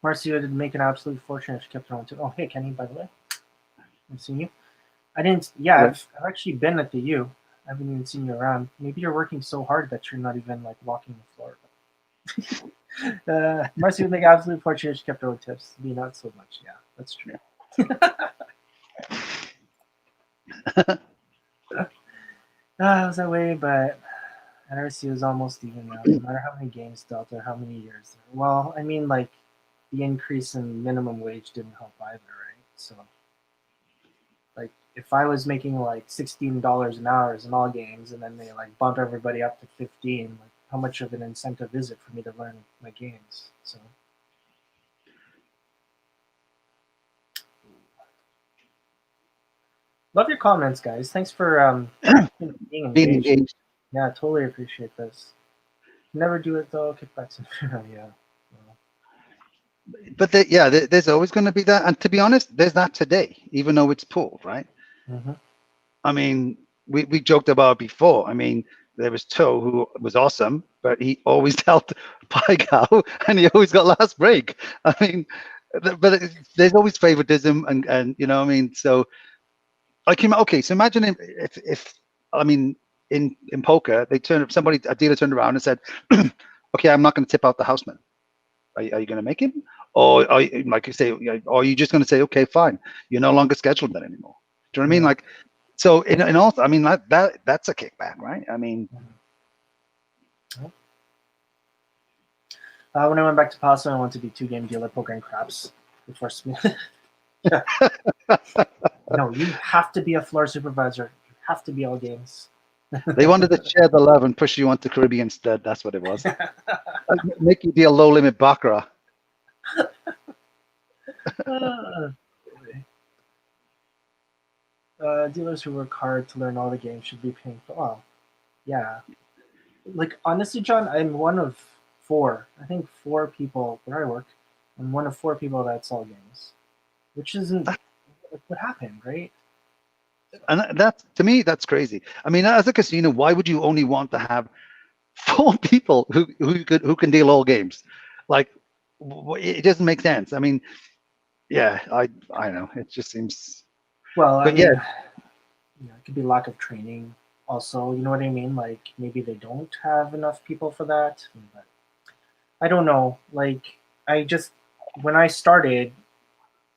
Marcia did make an absolute fortune if she kept it on too. Oh, hey, Kenny, by the way. I've seen you. I didn't, I've actually been at the U. I haven't even seen you around. Maybe you're working so hard that you're not even like walking the floor. Marcia would make an absolute fortune if she kept her own tips. Me, not so much. Yeah, that's true. I was that way, but NRC was almost even now, no matter how many games dealt or how many years. Well, I mean, like, the increase in minimum wage didn't help either, right? So, like, if I was making like $16 an hour in all games, and then they like bump everybody up to 15, like, how much of an incentive is it for me to learn my games? So. Love your comments, guys. Thanks for being engaged. Yeah, totally appreciate this. Never do it though. Kickbacks and yeah. But there's always going to be that, and to be honest, there's that today, even though it's pooled, right? I mean, we joked about it before. I mean, there was Toe who was awesome, but he always dealt Pygao, and he always got last break. I mean, but there's always favoritism, and you know what I mean. So. Okay, so imagine if I mean in poker a dealer turned around and said, okay, I'm not going to tip out the houseman. Are you going to make him, or are you, like you say, or are you just going to say, okay, fine, you're no longer scheduled then anymore? Do you know what I mean? Like, so in all, I mean that's a kickback, right? I mean, when I went back to Paso, I wanted to be 2-game dealer, poker and craps. It forced me. No, you have to be a floor supervisor. You have to be all games. They wanted to share the love and push you onto Caribbean instead. That's what it was. Make you deal low limit baccarat. Dealers who work hard to learn all the games should be paying for. Oh, yeah. Like, honestly, John, I'm one of 4. I think 4 people where I work. I'm one of 4 people that's all games, which isn't what happened, right? And that, to me, that's crazy. I mean, as a casino, why would you only want to have 4 people who can deal all games? Like, it doesn't make sense. I mean, yeah, I know it just seems, Well, I but yeah, mean, it could be lack of training. Also, you know what I mean? Like maybe they don't have enough people for that. But I don't know. Like I just when I started,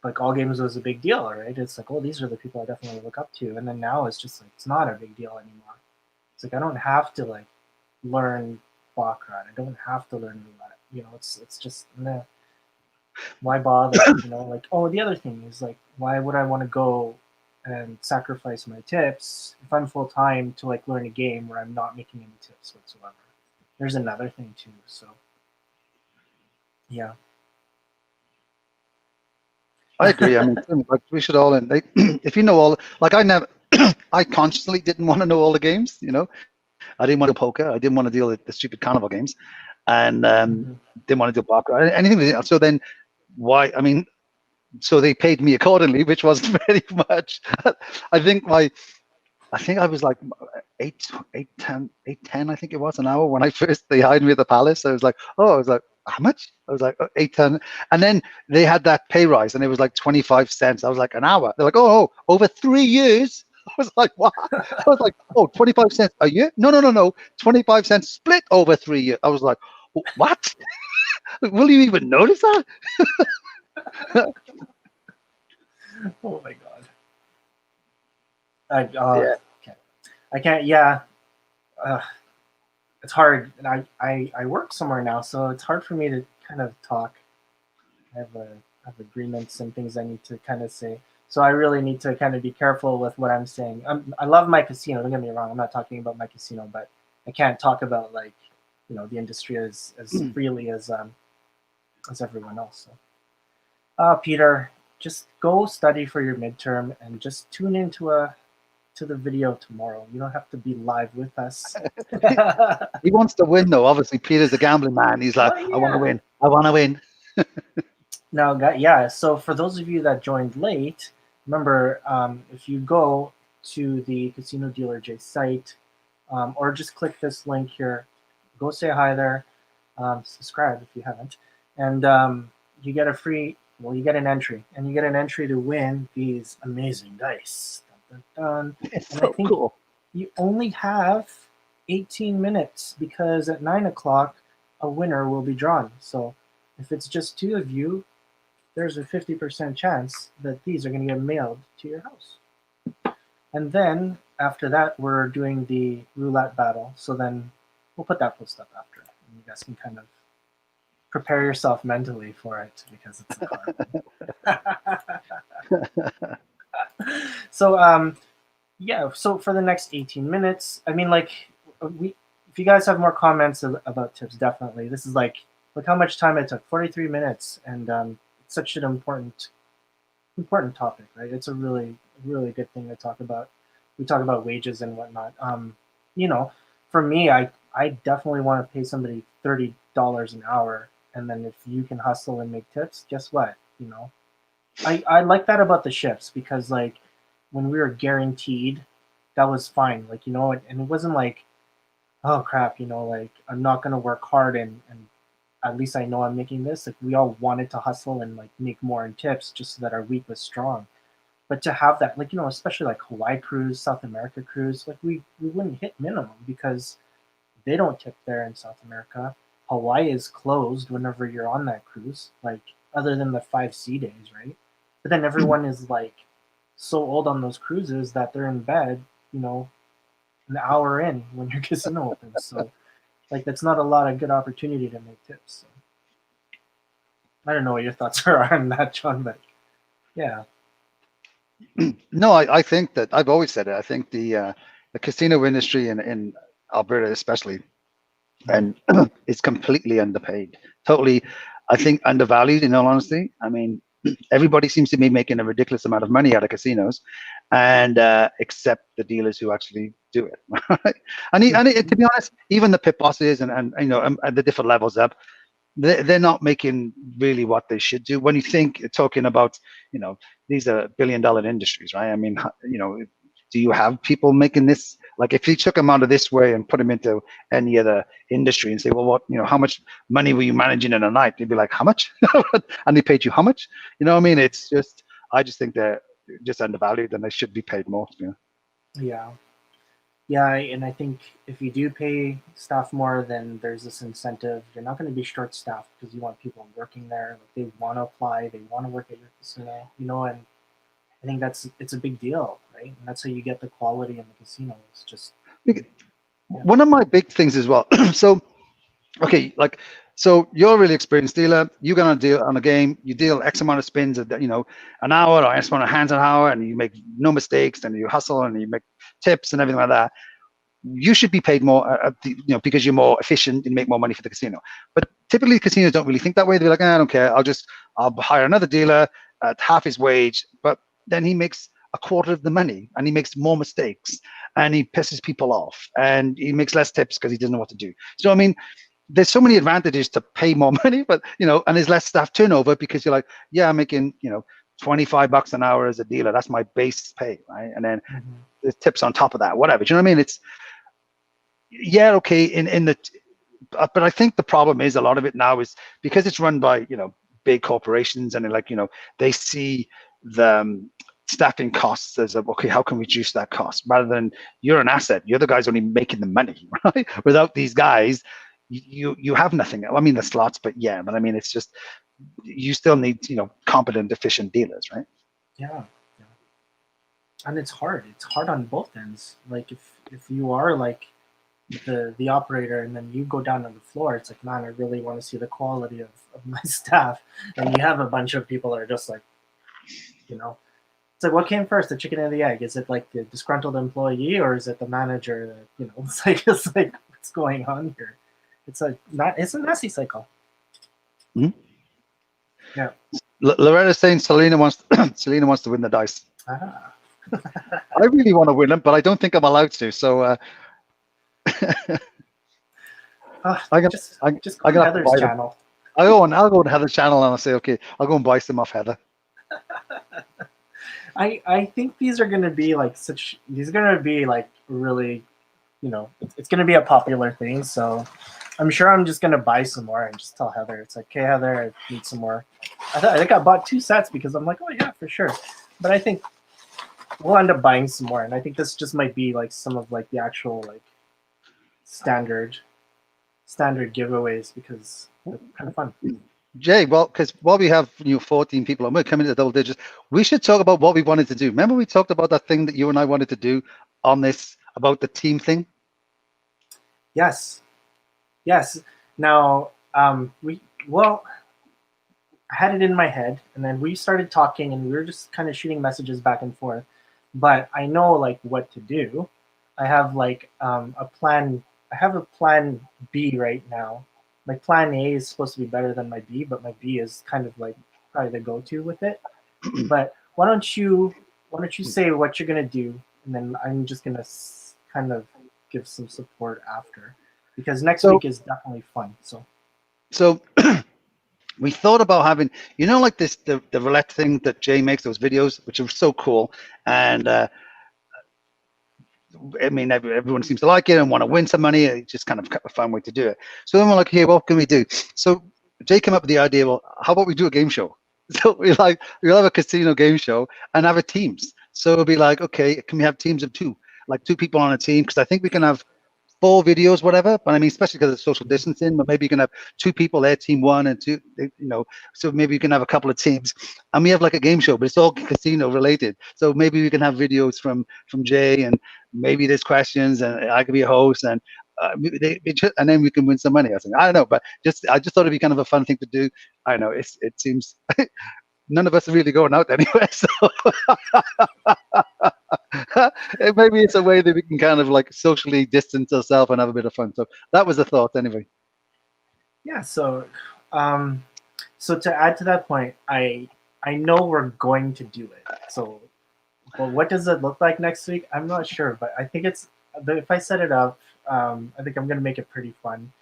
like all games was a big deal, right? It's like, oh, these are the people I definitely look up to, and then now it's just like it's not a big deal anymore. It's like I don't have to like learn baccarat. I don't have to learn roulette. It's just meh. Why bother? Like the other thing is like, why would I want to go and sacrifice my tips if I'm full time to like learn a game where I'm not making any tips whatsoever? There's another thing too. So yeah. I agree. I mean, like we should all, and like, if you know all, like I never, I consciously didn't want to know all the games. I didn't want to do poker. I didn't want to deal with the stupid carnival games, and Mhm. didn't want to do baccarat, anything. So then, why? I mean, so they paid me accordingly, which wasn't very much. I think I think I was like 8, 10, I think it was an hour when I first they hired me at the Palace. I was like, oh, I was like, how much? I was like 8, 10, and then they had that pay rise, and it was like 25 cents. I was like, an hour. They're like, oh, over 3 years. I was like, what? I was like, oh, 25 cents a year? No, no, no, no. 25 cents split over 3 years. I was like, what? Will you even notice that? Oh my god. Yeah. Okay. I can't. Yeah. Uh, it's hard, and I work somewhere now, so it's hard for me to kind of talk. I have agreements and things I need to kind of say. So I really need to kind of be careful with what I'm saying. I love my casino. Don't get me wrong. I'm not talking about my casino, but I can't talk about like the industry as freely as everyone else. So, Peter, just go study for your midterm and just tune into to the video tomorrow. You don't have to be live with us. He wants to win, though. Obviously, Peter's a gambling man. He's like, Well, I want to yeah. win. I want to win. Now, yeah. So for those of you that joined late, remember if you go to the Casino Dealer J site, or just click this link here, go say hi there, subscribe if you haven't, and you get a free. Well, you get an entry, and you get an entry to win these amazing dice. Dun, dun, dun. It's And I so think cool. you only have 18 minutes because at 9 o'clock a winner will be drawn. So if it's just two of you, there's a 50% chance that these are going to get mailed to your house. And then after that, we're doing the roulette battle. So then we'll put that post up after. And you guys can kind of prepare yourself mentally for it because it's a card. So, yeah, so for the next 18 minutes, I mean, like, if you guys have more comments about tips, definitely. This is like, look how much time it took 43 minutes. And it's such an important topic, right? It's a really good thing to talk about. We talk about wages and whatnot. You know, for me, I definitely want to pay somebody $30 an hour, and then if you can hustle and make tips, guess what? I like that about the shifts because like when we were guaranteed, that was fine. Like and it wasn't like, oh crap, like I'm not gonna work hard and at least I know I'm making this. Like we all wanted to hustle and like make more in tips just so that our week was strong. But to have that, like especially like Hawaii cruise, South America cruise, like we wouldn't hit minimum because they don't tip there in South America. Hawaii is closed whenever you're on that cruise, like other than the 5 sea days, right? But then everyone is like so old on those cruises that they're in bed, you know, an hour in when your casino opens. So like that's not a lot of good opportunity to make tips. So. I don't know what your thoughts are on that, John, but yeah. No, I think that I've always said it. I think the casino industry in Alberta, especially, and is completely underpaid. Totally, I think undervalued. In all honesty, I mean, everybody seems to be making a ridiculous amount of money out of casinos, and except the dealers who actually do it. Right? To be honest, even the pit bosses and the different levels up, they're not making really what they should do. When you think talking about, these are billion-dollar industries, right? I mean, do you have people making this Like if you took him out of this way and put him into any other industry and say, well, what, how much money were you managing in a night? They'd be like, how much? And they paid you how much? You know what I mean? It's just, I just think they're just undervalued and they should be paid more. Yeah. Yeah, and I think if you do pay staff more, then there's this incentive. You're not going to be short-staffed because you want people working there. Like they want to apply, they want to work at your casino, and I think it's a big deal, right? And that's how you get the quality in the casino. It's just one of my big things as well. So, okay, so you're a really experienced dealer. You go on a deal on a game. You deal X amount of spins, an hour or X amount of hands an hour, and you make no mistakes, and you hustle, and you make tips and everything like that. You should be paid more, because you're more efficient and make more money for the casino. But typically, casinos don't really think that way. They're like, I don't care. I'll hire another dealer at half his wage, but then he makes a quarter of the money, and he makes more mistakes, and he pisses people off, and he makes less tips because he doesn't know what to do. So I mean, there's so many advantages to pay more money, but and there's less staff turnover because you're like, yeah, I'm making $25 an hour as a dealer. That's my base pay, right? And then there's tips on top of that, whatever. Do you know what I mean? It's okay but I think the problem is a lot of it now is because it's run by big corporations, and they see the staffing costs as okay, how can we reduce that cost, rather than you're an asset, you're the guys only making the money, right? Without these guys, you have nothing. I mean, the slots, but I mean, it's just you still need competent, efficient dealers, right? Yeah. And it's hard on both ends. Like if you are like the operator, and then you go down on the floor, it's like, man, I really want to see the quality of my staff, and you have a bunch of people that are just like, it's like, what came first, the chicken and the egg? Is it like the disgruntled employee, or is it the manager that, it's like what's going on here? It's a messy cycle. Mm-hmm. Yeah. Loretta's saying Celina wants to win the dice. I really want to win them, but I don't think I'm allowed to, so just go to Heather's channel. I'll go to Heather's channel and I'll say, okay, I'll go and buy some off Heather. I think these are going to be really, it's going to be a popular thing. So I'm sure I'm just going to buy some more and just tell Heather. It's like, hey, Heather, I need some more. I think I bought 2 sets because I'm like, oh yeah, for sure. But I think we'll end up buying some more. And I think this just might be like some of like the actual like standard giveaways, because they're kind of fun. Jay, well, because while we have 14 people and we're coming to double digits, we should talk about what we wanted to do. Remember we talked about that thing that you and I wanted to do on this, about the team thing? Yes. Now, I had it in my head, and then we started talking, and we were just kind of shooting messages back and forth. But I know like what to do. I have like a plan. I have a plan B right now. My plan A is supposed to be better than my B, but my B is kind of like probably the go-to with it. But why don't you say what you're gonna do, and then I'm just gonna kind of give some support after, because next week is definitely fun. So we thought about having, like this the roulette thing that Jay makes, those videos, which are so cool, and I mean, everyone seems to like it and want to win some money. It's just kind of a fun way to do it. So then we're like, hey, what can we do? So Jay came up with the idea, well, how about we do a game show? So we'll have a casino game show and have a teams. So it'll be like, okay, can we have teams of 2, like 2 people on a team? Because I think we can have 4 videos, whatever. But I mean, especially because of social distancing, but maybe you can have 2 people there, team 1 and 2, so maybe you can have a couple of teams and we have like a game show, but it's all casino related. So maybe we can have videos from Jay, and maybe there's questions, and I could be a host, and and then we can win some money or something. I don't know, but I just thought it'd be kind of a fun thing to do. I know it seems none of us are really going out anywhere, so maybe it's a way that we can kind of like socially distance ourselves and have a bit of fun. So that was the thought anyway. Yeah, so to add to that point, I know we're going to do it. So well, what does it look like next week? I'm not sure, but I think if I set it up, I think I'm going to make it pretty fun.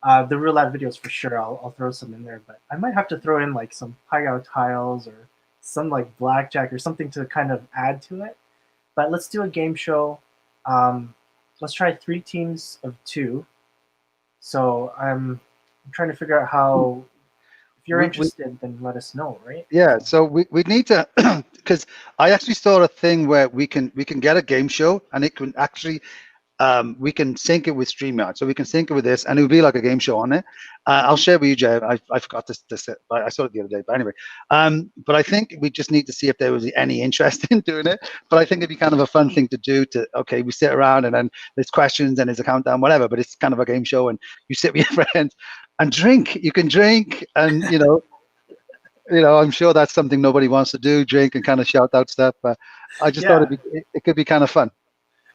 The roulette videos for sure, I'll throw some in there, but I might have to throw in like some payout tiles or some like blackjack or something to kind of add to it. But let's do a game show. let's try 3 teams of 2. So I'm trying to figure out how. If you're We interested, then let us know, right? Yeah, so we need to because I actually saw a thing where we can get a game show and it can actually we can sync it with StreamYard, so we can sync it with this, and it would be like a game show on it. I'll share with you, Jay. I forgot this I saw it the other day, but anyway. But I think we just need to see if there was any interest in doing it. But I think it'd be kind of a fun thing to do. Okay, we sit around and then there's questions and there's a countdown, whatever. But it's kind of a game show, and you sit with your friends and drink. You can drink, and I'm sure that's something nobody wants to do, drink and kind of shout out stuff. But I just thought Yeah. it could be kind of fun.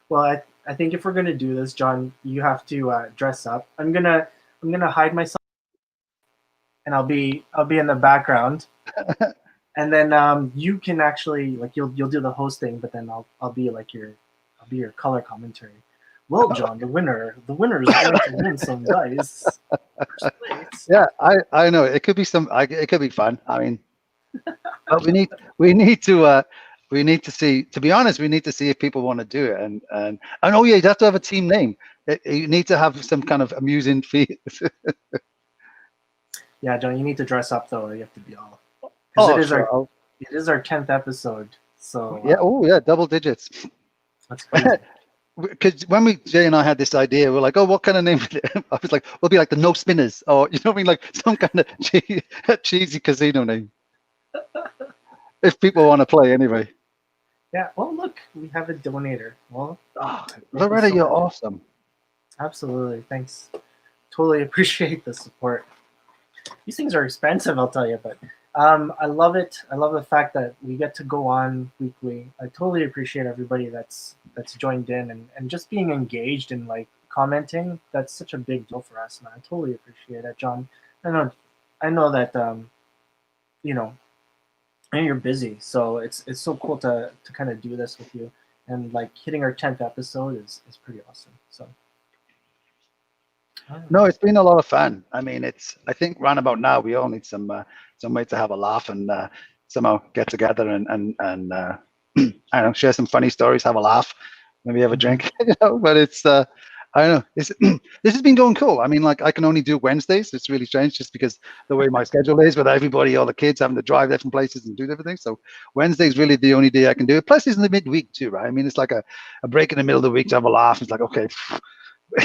Well, I think if we're gonna do this, John, you have to dress up. I'm gonna hide myself, and I'll be in the background, and then you can actually like you'll do the hosting, but then I'll be like I'll be your color commentary. Well, John, the winner is going to win some dice. First place. Yeah, I know it could be it could be fun. I mean, but we need to see. To be honest, we need to see if people want to do it, and oh yeah, you have to have a team name. You need to have some kind of amusing feat. Yeah, John, you need to dress up though. You have to be all. Oh, It is sure. it is our 10th episode, so Yeah. Oh yeah, double digits. that's crazy. Because when Jay and I had this idea, we're like, oh, what kind of name? I was like, we'll be like the No Spinners, or you know what I mean, like some kind of cheesy casino name. If people want to play, anyway. Yeah. Well, look, we have a donator. Well, Oh, Loretta, you're awesome. Absolutely. Thanks. Totally appreciate the support. These things are expensive, I'll tell you, but I love it. I love the fact that we get to go on weekly. I totally appreciate everybody that's joined in and just being engaged and like commenting. That's such a big deal for us, man. I totally appreciate it, John. I know that you know, and you're busy, so it's so cool to kind of do this with you. And like hitting our 10th episode is pretty awesome. So No, it's been a lot of fun. I mean, I think round about now we all need some way to have a laugh and somehow get together and I don't know, share some funny stories, have a laugh, maybe have a drink, But it's I don't know. This has been going cool. I mean, like I can only do Wednesdays. It's really strange just because the way my schedule is with everybody, all the kids having to drive different places and do different things. So Wednesday is really the only day I can do it. Plus, it's in the midweek too, right? I mean, it's like a break in the middle of the week to have a laugh. It's like, okay,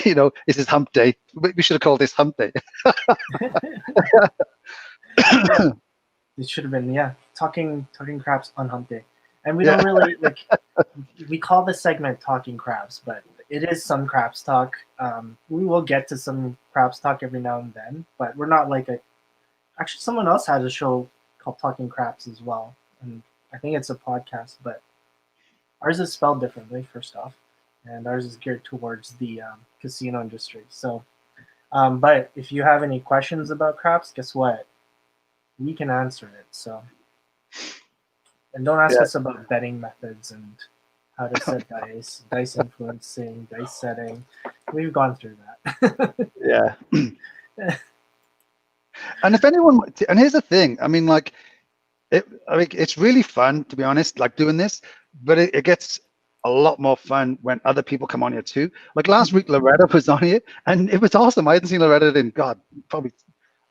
this is hump day. We should have called this hump day. it should have been talking crabs on hump day, and we don't really like we call this segment talking crabs, but it is some crabs talk. We will get to some crabs talk every now and then, but we're not like actually someone else has a show called Talking Crabs as well, and I think it's a podcast, but ours is spelled differently first off, and ours is geared towards the casino industry. So but if you have any questions about craps, guess what? We can answer it. So, and don't ask us about betting methods and how to set dice influencing, dice setting. We've gone through that. Yeah. And if anyone, and here's the thing, I mean, like, it's really fun to be honest, like doing this, but it gets a lot more fun when other people come on here too. Like last week, Loretta was on here, and it was awesome. I hadn't seen Loretta in probably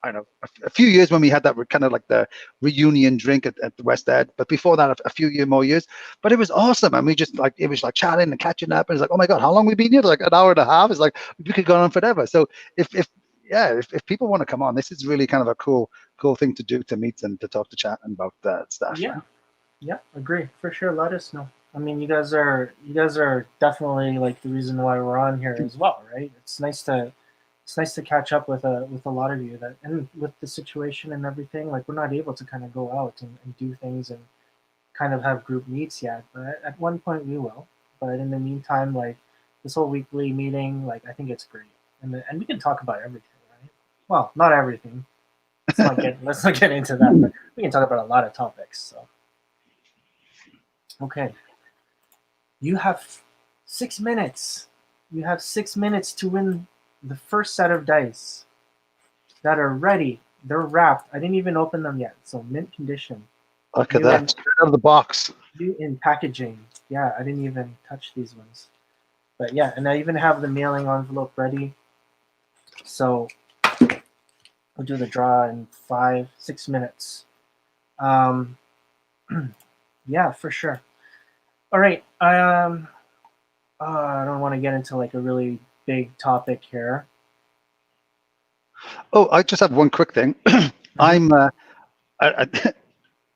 I don't know a few years when we had that kind of like the reunion drink at the West End. But before that, a few more years. But it was awesome, and we just like it was like chatting and catching up, and it's like, oh my god, how long we been here? Like an hour and a half. It's like we could go on forever. So if people want to come on, this is really kind of a cool thing to do, to meet and to talk, to chat about that stuff. Yeah, agree for sure. Let us know. I mean, you guys are definitely like the reason why we're on here as well, right? It's nice to catch up with a lot of you, that and with the situation and everything, like we're not able to kind of go out and do things and kind of have group meets yet, but at one point we will. But in the meantime, like this whole weekly meeting, like I think it's great, and we can talk about everything, right? Well, not everything. Let's not get into that, but we can talk about a lot of topics. So, okay, you have 6 minutes. You have 6 minutes to win the first set of dice that are ready. They're wrapped. I didn't even open them yet, so mint condition. Look at that, straight out of the box. In packaging. Yeah, I didn't even touch these ones. But yeah, and I even have the mailing envelope ready. So we'll do the draw in 5-6 minutes. Um, yeah, for sure. All right. I don't want to get into like a really big topic here. Oh, I just have one quick thing. I'm I,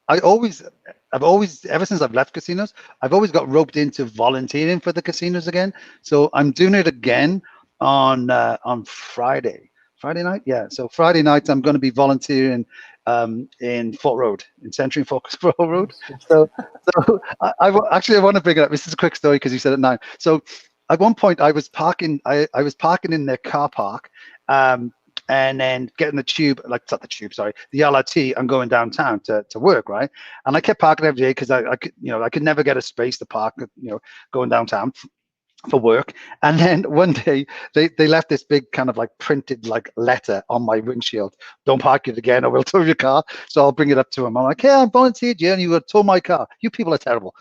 I always, I've always, ever since I've left casinos, I've always got roped into volunteering for the casinos again. So I'm doing it again on Friday. Friday night, yeah. So Friday night, I'm going to be volunteering in Fort Road, in Century Fort Road. So, actually, I want to bring it up. This is a quick story because you said it now. So, at one point, I was parking. I was parking in their car park. And then getting the tube, like not the tube, sorry, the LRT, and going downtown to work, right? And I kept parking every day because I could, I could never get a space to park, going downtown for work. And then one day they left this big kind of like printed like letter on my windshield: "Don't park it again, or we'll tow your car." So I'll bring it up to him. I'm like, "Hey, I volunteered you, and you would tow my car. You people are terrible."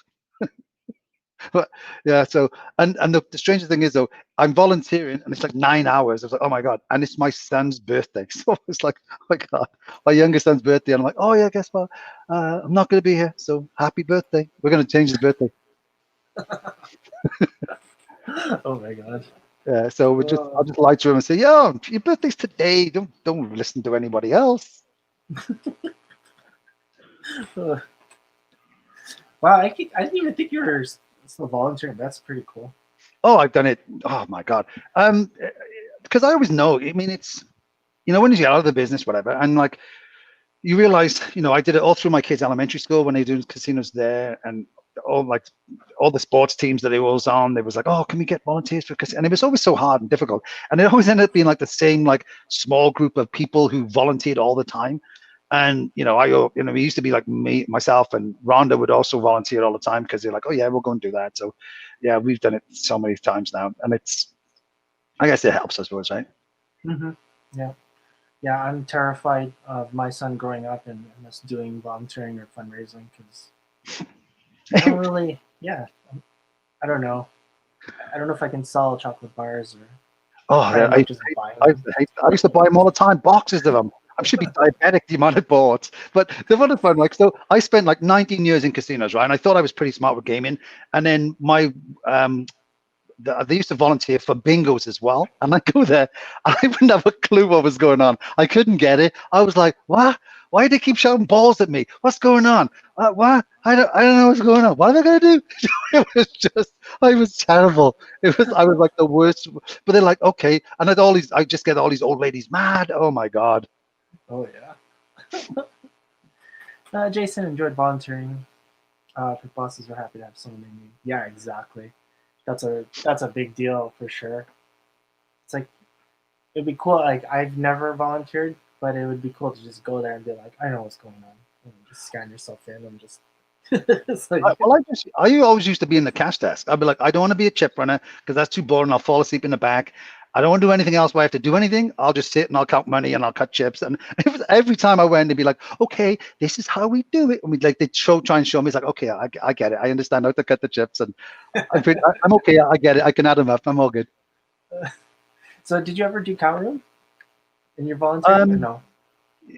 But yeah, so and the strangest thing is though, I'm volunteering and it's like 9 hours. I was like, oh my god, and it's my son's birthday, so it's like, oh my god, my youngest son's birthday, and I'm like, oh yeah, guess what? I'm not going to be here, so happy birthday. We're going to change his birthday. Oh my god. Yeah, so I'll just lie to him and say, yo, your birthday's today. Don't listen to anybody else. Wow, I didn't even think you were still volunteering. That's pretty cool. Oh, I've done it. Oh my god. Because I always know. I mean, it's when you get out of the business, whatever, and like you realize, I did it all through my kids' elementary school when they doing casinos there, and all the sports teams that they were on. They was like, oh, can we get volunteers for casinos? And it was always so hard and difficult, and it always ended up being like the same like small group of people who volunteered all the time. And we used to be like me, myself, and Rhonda would also volunteer all the time because they're like, oh yeah, we'll go and do that. So yeah, we've done it so many times now, and I guess it helps, I suppose, right? Mm-hmm. Yeah. Yeah, I'm terrified of my son growing up and us doing volunteering or fundraising because I don't really, yeah, I don't know. I don't know if I can sell chocolate bars or Oh, I yeah, end up just buying them. I used to buy them all the time, boxes of them. I should be diabetic the amount I bought. But the one fun, like, so I spent like 19 years in casinos, right? And I thought I was pretty smart with gaming. And then they used to volunteer for bingos as well. And I go there, and I wouldn't have a clue what was going on. I couldn't get it. I was like, what? Why do they keep shouting balls at me? What's going on? What? I don't know what's going on. What am I going to do? I was terrible. I was like the worst. But they're like, okay. And I just get all these old ladies mad. Oh my God. Oh yeah. Jason enjoyed volunteering. The bosses are happy to have someone they need. Yeah, exactly. That's a big deal for sure. It's like it'd be cool. Like I've never volunteered, but it would be cool to just go there and be like, I know what's going on. And just scan yourself in and just. It's like, I always used to be in the cash desk. I'd be like, I don't want to be a chip runner because that's too boring. I'll fall asleep in the back. I don't want to do anything else where I have to do anything. I'll just sit and I'll count money and I'll cut chips. And it was every time I went, they'd be like, okay, this is how we do it. And they'd try and show me. It's like, okay, I get it. I understand how to cut the chips. And I'm okay. I get it. I can add them up. I'm all good. So did you ever do count room in your volunteering or no?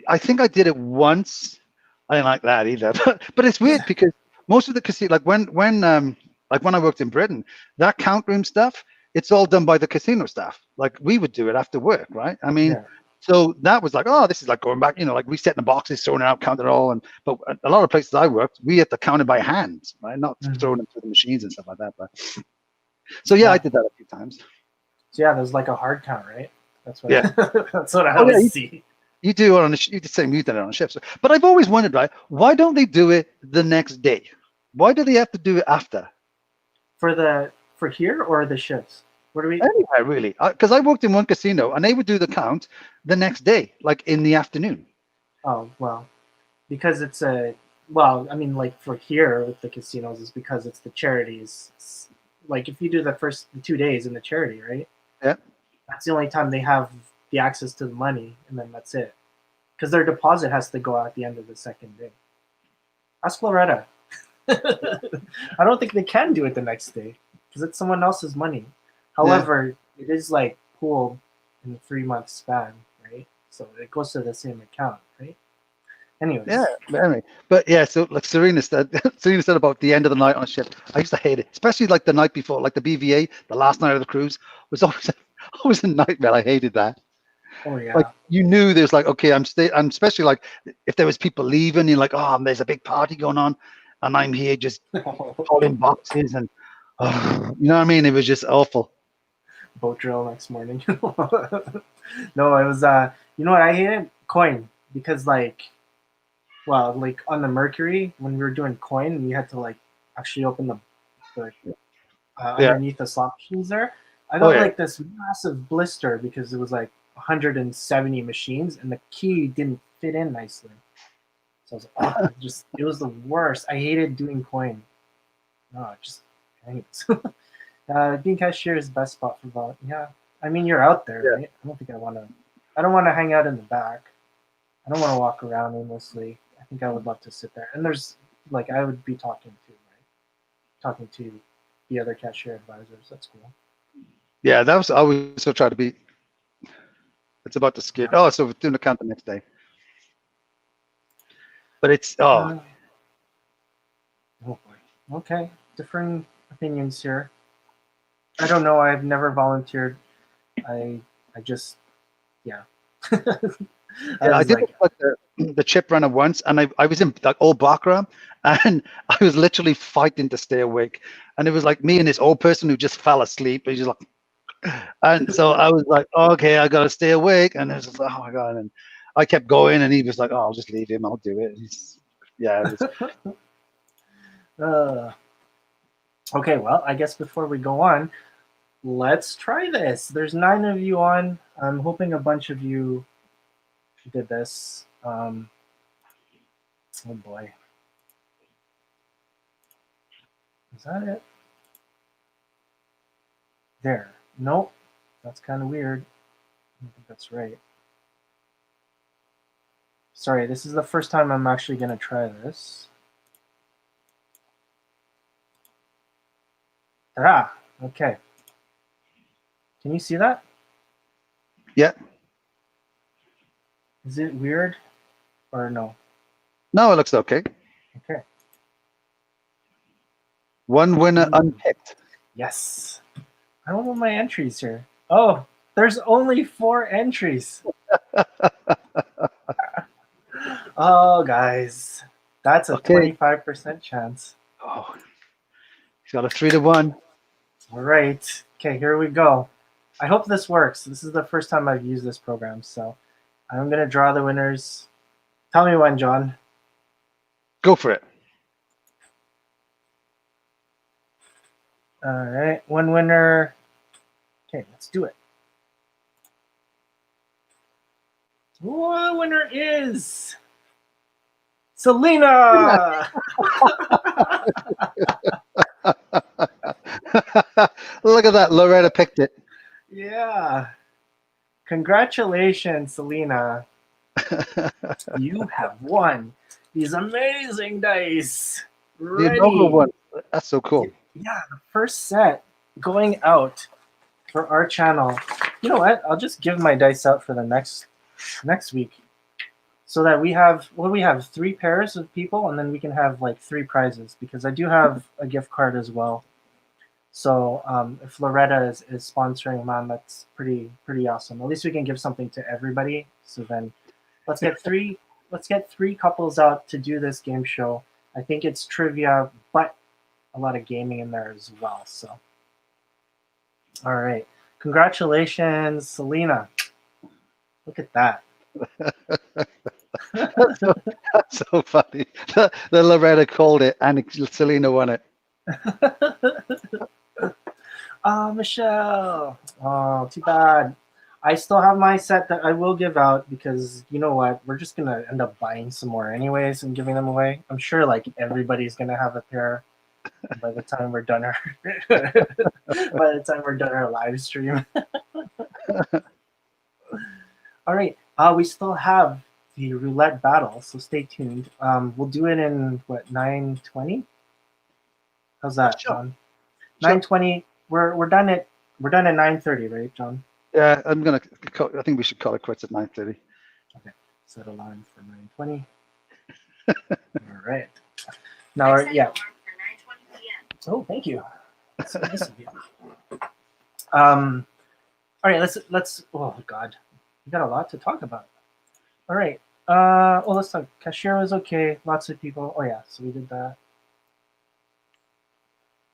I think I did it once. I didn't like that either. But it's weird because most of the casino, like when I worked in Britain, that count room stuff, it's all done by the casino staff. Like we would do it after work, right? I mean, so that was like, oh, this is like going back, like resetting the boxes, throwing it out, counting it all. But a lot of places I worked, we had to count it by hand, right? Not throwing them through the machines and stuff like that. But so yeah, I did that a few times. So yeah, there's like a hard count, right? That's what. Yeah, that's what I always see. You do it on you did you did it on ships. But I've always wondered, right? Why don't they do it the next day? Why do they have to do it after? For here or the ships? What do we? Anywhere really? Because I worked in one casino and they would do the count the next day, like in the afternoon. Oh well, because it's I mean, like for here with the casinos is because it's the charities. Like if you do the first 2 days in the charity, right? Yeah. That's the only time they have the access to the money, and then that's it. Because their deposit has to go out at the end of the second day. Ask Loretta. I don't think they can do it the next day because it's someone else's money. However, it is like pooled in a 3-month span, right? So it goes to the same account, right? Yeah, Anyways, anyway. But yeah, so like Serena said, Serena said about the end of the night on a ship. I used to hate it, especially like the night before, like the BVA, the last night of the cruise was always always a nightmare. I hated that. oh Like yeah. you knew there's like, okay, and especially like if there was people leaving, you're like, oh, there's a big party going on, and I'm here just pulling boxes and, oh, you know what I mean? It was just awful. Boat drill next morning. No, it was you know what I hated? Coin. Because like well, like on the Mercury, when we were doing coin, we had to like actually open the Yeah. underneath the slot machines there. I Oh got yeah. like this massive blister because it was like 170 machines and the key didn't fit in nicely. So I was like, oh, it was the worst. I hated doing coin. No, just anyways. Being cashier is the best spot for vol. Yeah, I mean you're out there, Yeah. right? I don't think I want to. I don't want to hang out in the back. I don't want to walk around aimlessly. I think I would love to sit there. And there's like I would be talking to, right? Talking to the other cashier advisors. That's cool. Yeah, that was I always so try to be. It's about the skid. Yeah. Oh, so we're doing the count the next day. But it's Uh, oh boy. Okay. Different opinions here. I don't know. I've never volunteered. I just yeah. I yeah, I was did like, like the chip runner once, and I was in like old Baccarat, and I was literally fighting to stay awake, and it was like me and this old person who just fell asleep. He's just like, and so I was like, okay, I gotta stay awake, and it was just like, oh my god, and I kept going, and he was like, oh, I'll just leave him, I'll do it. Yeah, it was. uh, okay. Well, I guess before we go on, let's try this. There's 9 of you on. I'm hoping a bunch of you did this. Oh boy. Is that it? There. Nope. That's kind of weird. I don't think that's right. Sorry, this is the first time I'm actually going to try this. Ah, okay. Can you see that? Yeah, Is it weird or no? no, it looks okay. Okay. One winner unpicked. Yes. I don't know my entries here. Oh, there's only 4 entries. Oh, guys. That's a Okay. 25% chance. Oh, he's got a 3-1. All right. Okay, here we go. I hope this works. This is the first time I've used this program, so I'm going to draw the winners. Tell me when, John. Go for it. All right, one winner. Okay, let's do it. One winner is Celina. Look at that. Loretta picked it. Yeah. Congratulations, Celina. You have won these amazing dice. The inaugural one. That's so cool. Yeah, the first set going out for our channel. You know what? I'll just give my dice out for the next week, so that we have 3 pairs of people, and then we can have like 3 prizes because I do have a gift card as well. So if Loretta is sponsoring, man, that's pretty awesome. At least we can give something to everybody. So then let's get 3 couples out to do this game show. I think it's trivia, but a lot of gaming in there as well. So all right, congratulations, Celina. Look at that. That's so funny. The Loretta called it, and Celina won it. Oh, Michelle. Oh, too bad. I still have my set that I will give out because you know what? We're just gonna end up buying some more anyways and giving them away. I'm sure like everybody's gonna have a pair by the time we're done our live stream. All right. We still have the roulette battle, so stay tuned. We'll do it in what 9:20. How's that, Sure. John? Sure. 9:20. We're done at We're done at 9:30, right, John? Yeah, I think we should call it quits at 9:30. Okay. Set a line for 9:20. All right. Now, yeah. Oh, thank you. That's so nice of you. All right. Let's. Oh God, we got a lot to talk about. All right. Well, let's talk. Cashier was okay. Lots of people. Oh yeah. So we did that.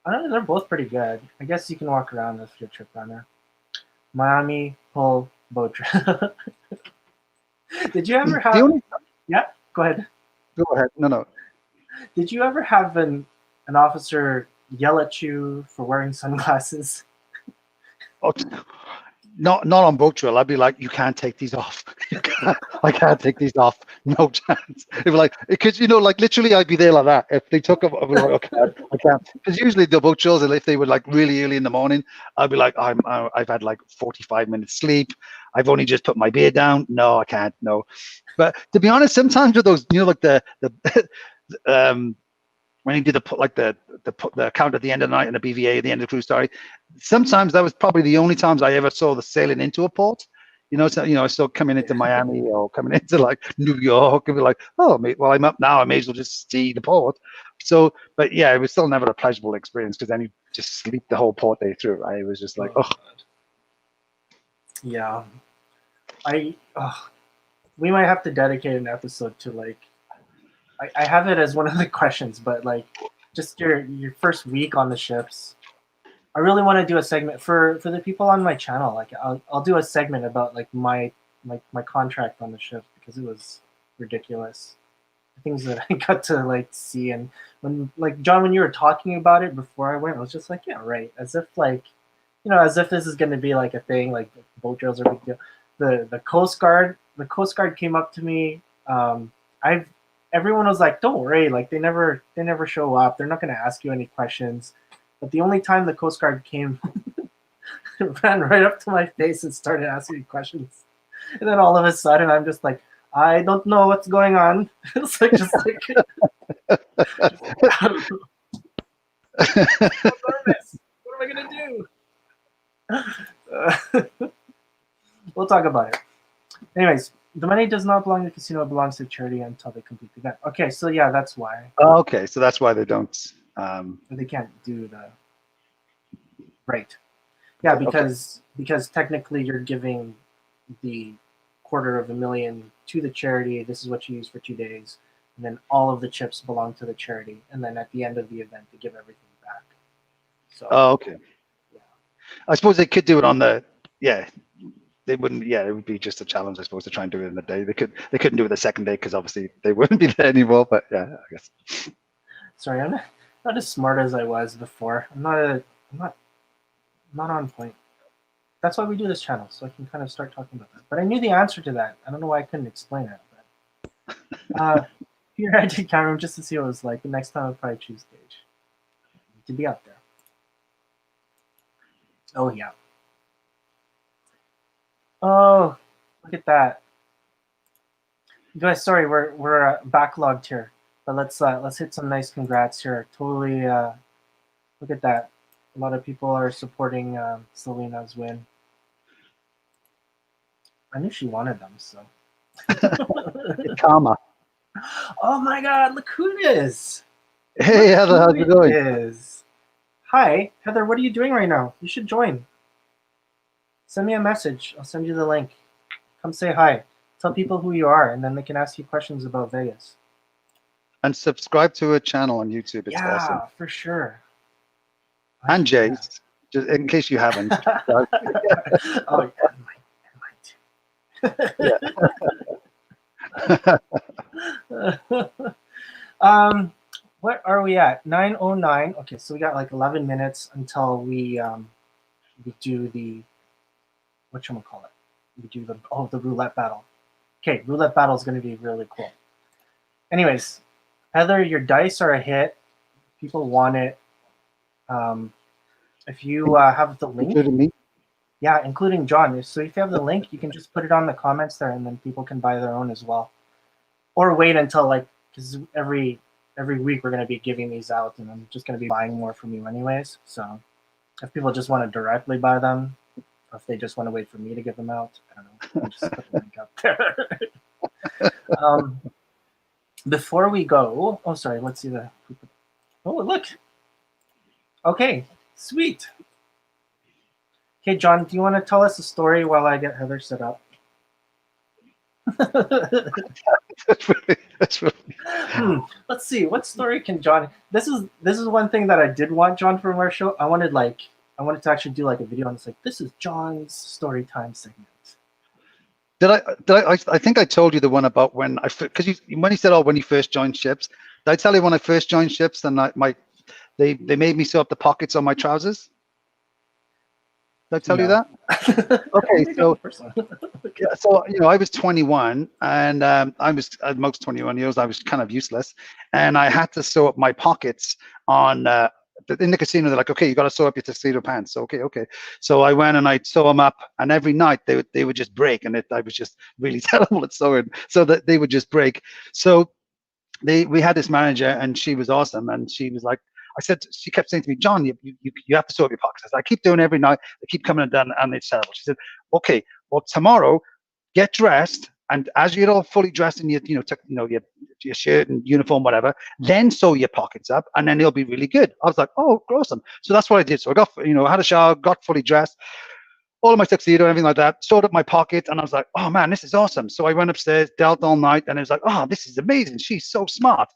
I don't know. They're both pretty good. I guess you can walk around with your trip runner. Miami, pull, boat trip. Did you ever have? Yeah. Go ahead. Go ahead. No. Did you ever have an officer yell at you for wearing sunglasses? Oh, not on boat drill. I'd be like, you can't take these off. I can't take these off. No chance. It'd be like, because like literally, I'd be there like that. If they took them, I'd be like, okay, I can't. Because usually the boat drills, if they were like really early in the morning, I'd be like, I've had like 45 minutes sleep. I've only just put my beer down. No, I can't. No. But to be honest, sometimes with those, like the when you do the count at the end of the night and the BVA at the end of the cruise story, sometimes that was probably the only times I ever saw the sailing into a port. So still coming into Miami or coming into like New York and be like, oh, well, I'm up now. I may as well just see the port. So, but yeah, it was still never a pleasurable experience because then you just sleep the whole port day through. I was just like, oh. Yeah, we might have to dedicate an episode to like. I have it as one of the questions, but like just your first week on the ships. I really want to do a segment for the people on my channel. Like I'll do a segment about like my contract on the ship because it was ridiculous. The things that I got to like see, and when like John, when you were talking about it before I went, I was just like, yeah, right. As if like as if this is going to be like a thing. Like boat drills are a big deal. The Coast Guard came up to me. Everyone was like, don't worry, like they never show up. They're not going to ask you any questions. But the only time the Coast Guard came, ran right up to my face and started asking me questions. And then all of a sudden, I'm just like, I don't know what's going on. It's like just like, I'm nervous. What am I gonna do? We'll talk about it. Anyways, the money does not belong to the casino; it belongs to charity until they complete the event. Okay, so yeah, that's why. Okay, so that's why they don't. They can't do the right. Yeah, because technically you're giving the $250,000 to the charity. This is what you use for 2 days, and then all of the chips belong to the charity. And then at the end of the event, they give everything back. So. Okay. Yeah. I suppose they could do it on the. Yeah. They wouldn't. Yeah, it would be just a challenge, I suppose, to try and do it in a day. They couldn't do it the second day because obviously they wouldn't be there anymore. But yeah, I guess. Sorry, I'm not as smart as I was before. I'm not on point. That's why we do this channel, so I can kind of start talking about that. But I knew the answer to that. I don't know why I couldn't explain it. But here I did camera just to see what it was like. The next time I'll probably choose stage to be out there. Oh yeah. Oh, look at that. You guys, sorry, we're backlogged here, but let's hit some nice congrats here. Totally, look at that. A lot of people are supporting Celina's win. I knew she wanted them, so. Karma. Oh my God! Look who it is. Hey Heather, how's it going? Hi, Heather. What are you doing right now? You should join. Send me a message. I'll send you the link. Come say hi. Tell people who you are, and then they can ask you questions about Vegas. And subscribe to a channel on YouTube. It's awesome. Yeah, for sure. And Jay's, just in case you haven't. Oh, yeah, yeah. What are we at? 9:09. Okay, so we got like 11 minutes until we do the whatchamacallit. We do the roulette battle. Okay, roulette battle is going to be really cool. Anyways, Heather, your dice are a hit. People want it. If you have the link, including me. Yeah, including John. So if you have the link, you can just put it on the comments there, and then people can buy their own as well. Or wait until because every week we're going to be giving these out, and I'm just going to be buying more from you anyways. So if people just want to directly buy them, or if they just want to wait for me to give them out. I don't know. I'll just put the link up there. Before we go, oh sorry, let's see the. Oh look. Okay, sweet. Okay, John, do you want to tell us a story while I get Heather set up? That's really. Let's see. What story can John? This is one thing that I did want John from our show. I wanted to actually do like a video on this. Like, this is John's story time segment. I think I told you the one about when because when he said, oh, when he first joined ships. Did I tell you when I first joined ships and they made me sew up the pockets on my trousers? Did I tell you that? Okay, so yeah, so I was 21 and I was at most 21 years. I was kind of useless, and I had to sew up my pockets on. In the casino, they're like, okay, you got to sew up your tuxedo pants. Okay. So I went and I'd sew them up, and every night they would just break, and I was just really terrible at sewing, so that they would just break. So we had this manager, and she was awesome, and she was like, she kept saying to me, John, you have to sew up your pockets. I said, I keep doing it every night. They keep coming undone, and it's terrible. She said, okay, well, tomorrow, get dressed, and as you get all fully dressed in your shirt and uniform, whatever, then sew your pockets up, and then it'll be really good. I was like, oh, awesome. So that's what I did. So I got, had a shower, got fully dressed, all of my tuxedo, everything like that, sewed up my pocket, and I was like, oh man, this is awesome. So I went upstairs, dealt all night, and it was like, oh, this is amazing. She's so smart.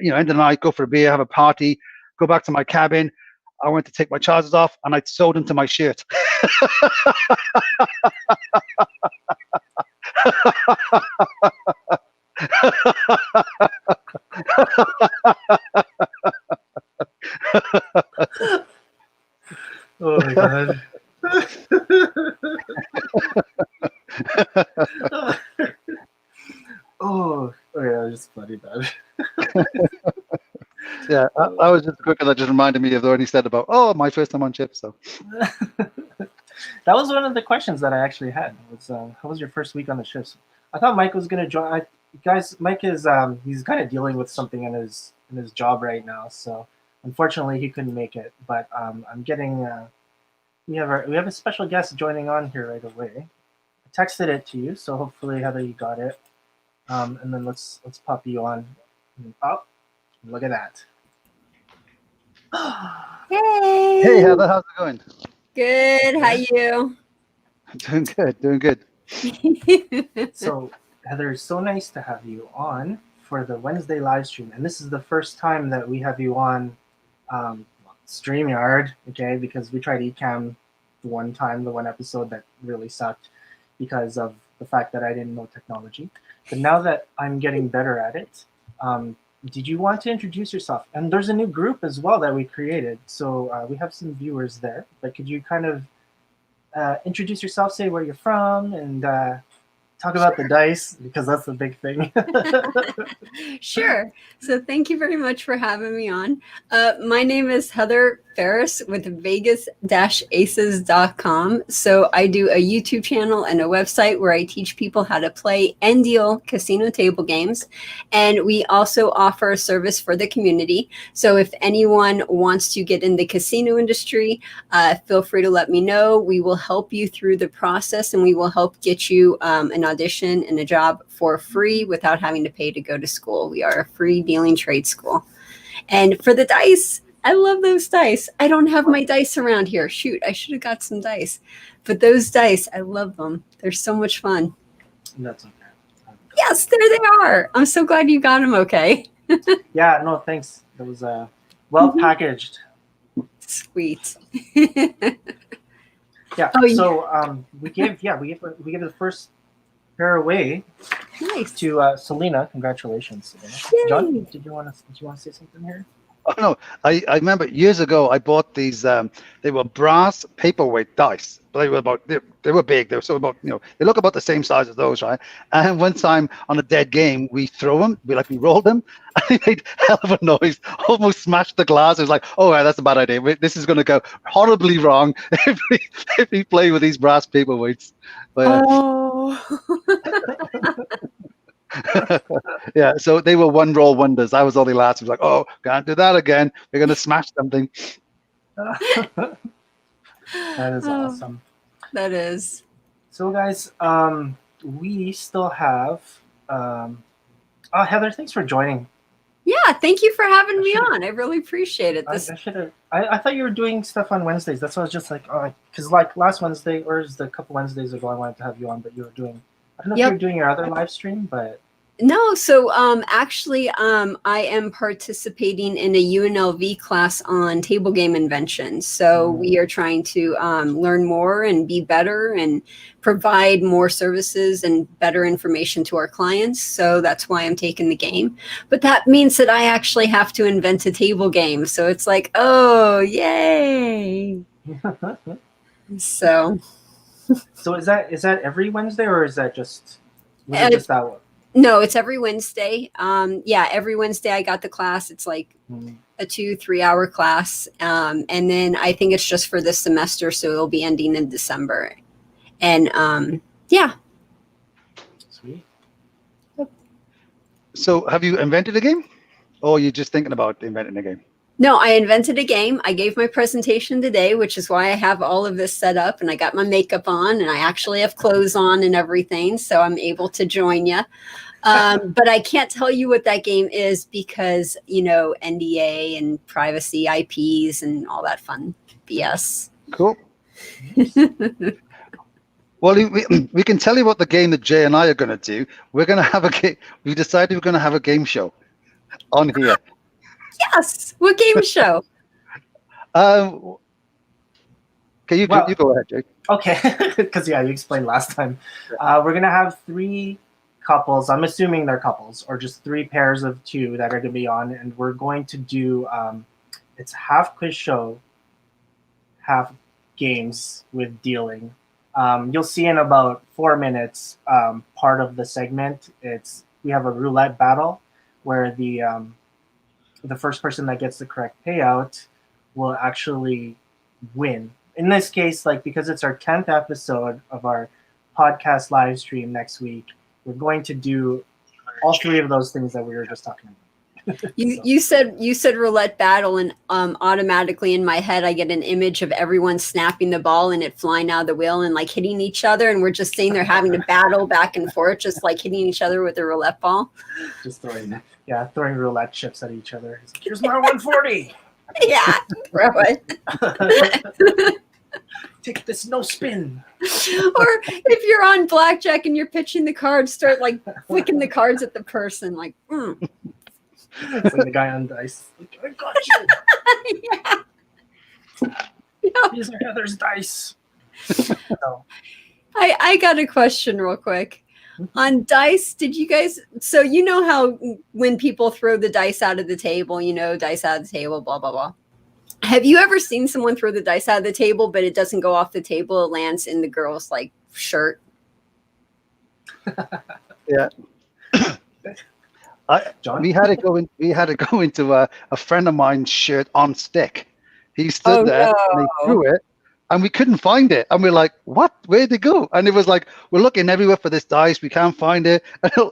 End of the night, go for a beer, have a party, go back to my cabin. I went to take my trousers off, and I sewed into my shirt. Oh my god. Oh yeah, just funny that. Yeah, I was just quick, and that just reminded me of what he said about, oh, my first time on ships. So that was one of the questions that I actually had. Was how was your first week on the ships? I thought Mike was gonna join. Guys, Mike is he's kind of dealing with something in his job right now, so unfortunately he couldn't make it. But I'm getting we have a special guest joining on here right away. I texted it to you, so hopefully Heather, you got it. And then let's pop you on. Oh, look at that. Hey. Hey, Heather, how's it going? Good. How you? Doing good. So, Heather, it's so nice to have you on for the Wednesday live stream, and this is the first time that we have you on StreamYard, okay? Because we tried Ecamm the one episode that really sucked because of the fact that I didn't know technology. But now that I'm getting better at it, did you want to introduce yourself? And there's a new group as well that we created, so we have some viewers there. But could you kind of introduce yourself, say where you're from, and talk about the dice, because that's the big thing. Sure. So thank you very much for having me on. My name is Heather Ferris with Vegas-Aces.com. So I do a YouTube channel and a website where I teach people how to play and deal casino table games. And we also offer a service for the community. So if anyone wants to get in the casino industry, feel free to let me know. We will help you through the process, and we will help get you an audition and a job for free without having to pay to go to school. We are a free dealing trade school. And for the dice, I love those dice. I don't have my dice around here. Shoot, I should have got some dice. But those dice, I love them. They're so much fun. That's okay. Yes, there they are. I'm so glad you got them okay. Yeah, no, thanks. That was well packaged. Sweet. Yeah. Oh, so we gave the first pair away. Nice. To Celina. Congratulations, Celina. Yay. John, did you want to say something here? Oh no, I remember years ago I bought these. They were brass paperweight dice, but they were big. They were so about they look about the same size as those, right? And one time on a dead game, we throw them, we rolled them, and they made hell of a noise, almost smashed the glass. It was like, oh, yeah, that's a bad idea. This is going to go horribly wrong if we play with these brass paperweights. But, yeah, so they were one roll wonders. I was only last. I was like, oh, can't do that again. We're going to smash something. That is Oh, awesome. that is. So, guys, we still have. Heather, thanks for joining. Yeah, thank you for having me on. I really appreciate it. I should have. I thought you were doing stuff on Wednesdays. That's why I was just like, oh, because like last Wednesday or is the couple Wednesdays ago, I wanted to have you on, but you were doing. I don't know if you were doing your other live stream, but. No, so actually, I am participating in a UNLV class on table game invention. So we are trying to learn more and be better and provide more services and better information to our clients. So that's why I'm taking the game. But that means that I actually have to invent a table game. So it's like, oh, yay! So is that every Wednesday or is that just just that one? No, it's every Wednesday. Yeah, every Wednesday I got the class. It's like a 2-3 hour class. And then I think it's just for this semester. So it'll be ending in December. And yeah. Sweet. So have you invented a game? Or are you just thinking about inventing a game? No, I invented a game. I gave my presentation today, which is why I have all of this set up and I got my makeup on and I actually have clothes on and everything. So I'm able to join you. But I can't tell you what that game is because, NDA and privacy IPs and all that fun BS. Cool. Well, we can tell you what the game that Jay and I are going to do. We're going to have a game. We decided we're going to have a game show on here. Yes. What game show? Okay, you go ahead, Jay. Okay, because you explained last time. We're gonna have 3 couples. I'm assuming they're couples, or just 3 pairs of 2 that are gonna be on, and we're going to do. It's half quiz show, half games with dealing. You'll see in about 4 minutes. Part of the segment. We have a roulette battle where the first person that gets the correct payout will actually win. In this case, because it's our 10th episode of our podcast live stream next week, we're going to do all 3 of those things that we were just talking about. You said roulette battle, and automatically in my head I get an image of everyone snapping the ball and it flying out of the wheel and hitting each other, and we're just sitting there having to battle back and forth, just hitting each other with a roulette ball. Just throwing roulette chips at each other. Like, here's my 140. Yeah, throw it. Take this no spin. Or if you're on blackjack and you're pitching the cards, start flicking the cards at the person, It's like the guy on dice. I got you. Yeah. These are Heather's dice. I got a question real quick. On dice, did you guys, so how when people throw the dice out of the table, dice out of the table, blah, blah, blah. Have you ever seen someone throw the dice out of the table, but it doesn't go off the table, it lands in the girl's shirt? Yeah. John? We had to go into a friend of mine's shirt on stick. He stood there and he threw it, and we couldn't find it. And we're like, "What? Where'd it go?" And it was we're looking everywhere for this dice. We can't find it.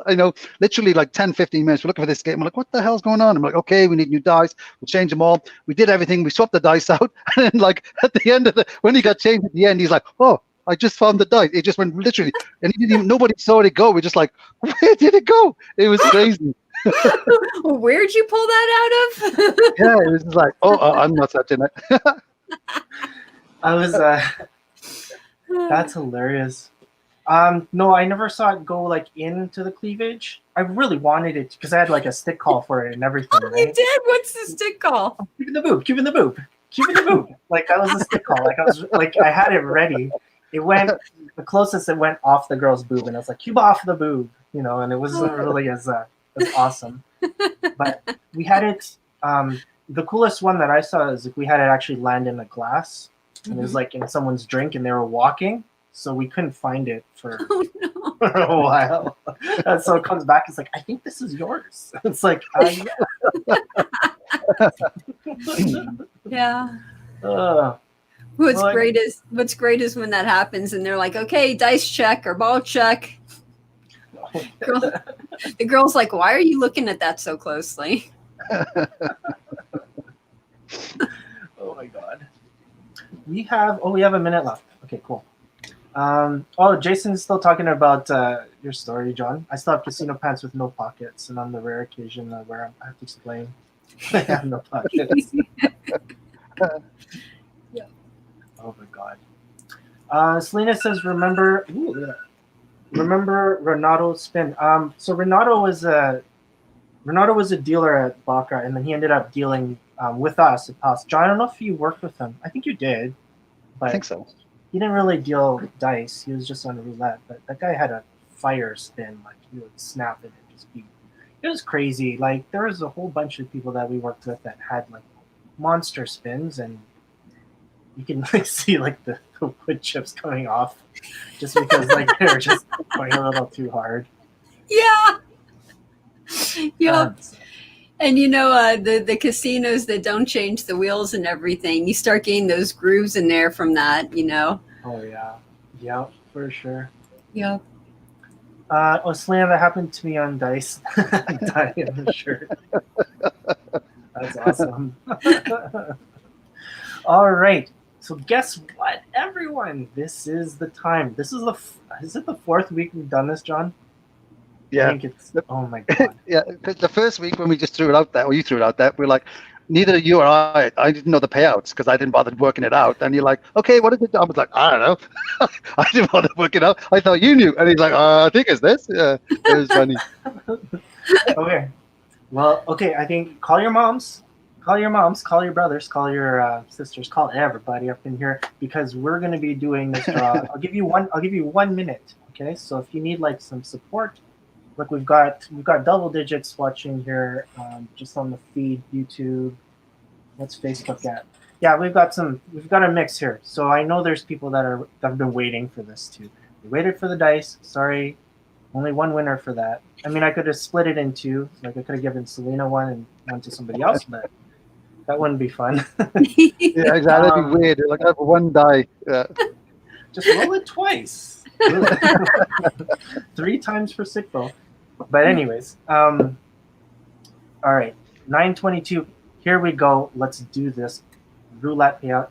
And, literally 10, 15 minutes. We're looking for this game. We're like, "What the hell's going on?" I'm like, "Okay, we need new dice. We'll change them all." We did everything. We swapped the dice out, and then at the end of when he got changed at the end, he's like, "Oh, I just found the dice." It just went literally, and nobody saw it go. We're just like, "Where did it go?" It was crazy. Where'd you pull that out of? Yeah, it was just like, I'm not touching it. I was that's hilarious. No, I never saw it go into the cleavage. I really wanted it because I had a stick call for it and everything. Oh, right? You did? What's the stick call? Cubing the boob, cubing the boob, cubing the boob. That was the stick call. I was I had it ready. It went the closest it went off the girl's boob, and I was like, cube off the boob, and it wasn't really as awesome. But we had it. The coolest one that I saw is we had it actually land in a glass. And it was in someone's drink, and they were walking, so we couldn't find it for a while. And so it comes back. It's I think this is yours. It's yeah. Yeah. What's great is when that happens, and they're like, "Okay, dice check or ball check." The girl's like, "Why are you looking at that so closely?" Oh my god. We have a minute left. Okay, cool. Jason's still talking about your story, John. I still have casino pants with no pockets, and on the rare occasion where I have to explain, I have no pockets. Yeah. Oh my god. Celina says, remember Renato's spin. So Renato was a dealer at Baccarat, and then he ended up dealing with us at Pals. John, I don't know if you worked with him. I think you did, but I think so. he didn't really deal dice. He was just on roulette. But that guy had a fire spin. Like, he would snap it and just be. It was crazy. Like, there was a whole bunch of people that we worked with that had like monster spins, and you can like see like the wood chips coming off, just because like they're just going a little too hard. Yeah. Yep. Um, And the casinos that don't change the wheels and everything, you start getting those grooves in there from that. Oh yeah, for sure. Yep. Celina, that happened to me on dice. I died in the shirt. That's awesome. All right. So guess what, everyone? This is the time. Is it the fourth week we've done this, John? I Yeah. think it's. Oh my god. Yeah. 'Cause the first week when we just threw it out there, or you threw it out there, we're like, neither you or I didn't know the payouts because I didn't bother working it out. And you're like, okay, what is it? I was like, I don't know. I didn't bother working it out. I thought you knew. And he's like, I think it's this. Yeah. It was funny. Okay. Well, okay. I think call your moms, call your brothers, call your sisters, call everybody up in here, because we're going to be doing this draw. I'll give you 1 minute. Okay. So if you need like some support, look, we've got double digits watching here, just on the feed, YouTube. What's Facebook at? Yeah, we've got a mix here. So I know there's people that have been waiting for this too. They waited for the dice. Sorry, only one winner for that. I mean, I could have split it in two. Like, I could have given Celina one and one to somebody else, but that wouldn't be fun. Yeah, exactly. That'd be weird. Like, I have one die. Yeah. Just roll it twice. 3 times for Sickbo. But anyways, all right, 9:22. Here we go. Let's do this. Roulette payout.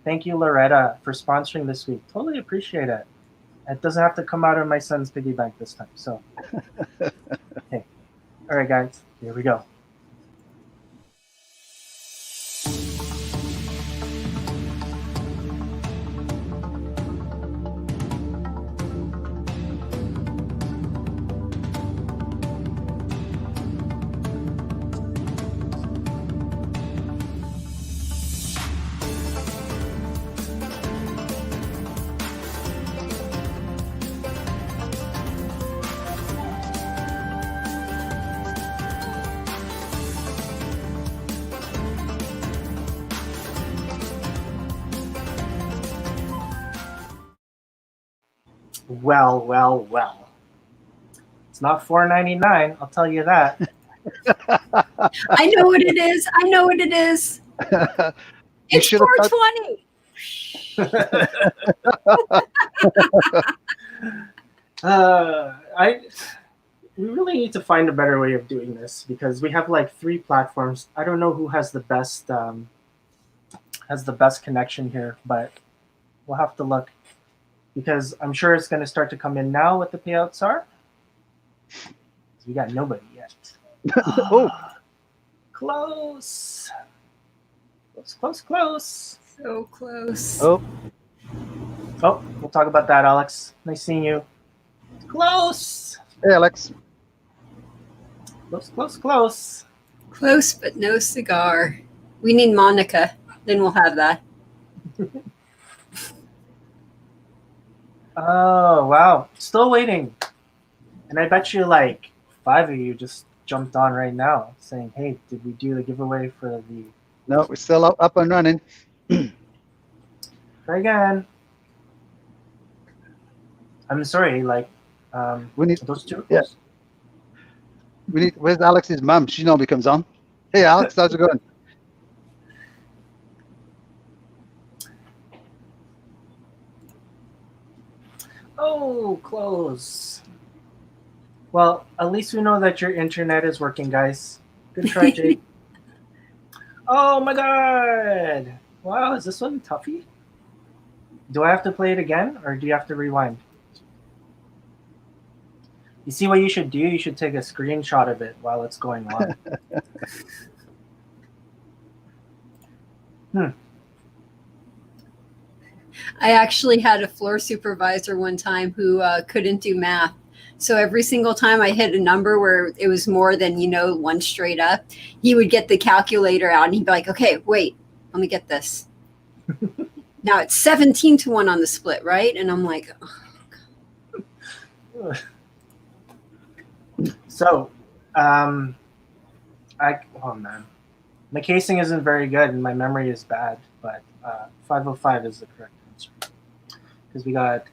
Thank you, Loretta, for sponsoring this week. Totally appreciate it. It doesn't have to come out of my son's piggy bank this time. So, hey, all right, guys, here we go. Well. It's not $4.99. I'll tell you that. I know what it is. You It's should have $4.20. We really need to find a better way of doing this, because we have like 3 platforms. I don't know who has the best connection here, but we'll have to look, because I'm sure it's going to start to come in now what the payouts are. We got nobody yet. Oh. Close. So close. Oh. We'll talk about that, Alex. Nice seeing you. Close. Hey, Alex. Close. Close, but no cigar. We need Monica. Then we'll have that. Oh, wow. Still waiting. And I bet you like 5 of you just jumped on right now saying, hey, did we do the giveaway for the... No, we're still up and running. Try again. I'm sorry, like, We need those two? Yeah. Where's Alex's mum? She normally comes on. Hey, Alex, how's it going? Oh, close. Well, at least we know that your internet is working, guys. Good try, Jake. Oh my god! Wow, is this one toughy? Do I have to play it again, or do you have to rewind? You see what you should do? You should take a screenshot of it while it's going on. I actually had a floor supervisor one time who couldn't do math. So every single time I hit a number where it was more than, one straight up, he would get the calculator out and he'd be like, okay, wait, let me get this. Now it's 17-1 on the split, right? And I'm like, oh. So, oh man, my casing isn't very good and my memory is bad, but 505 is the correct answer. Because we got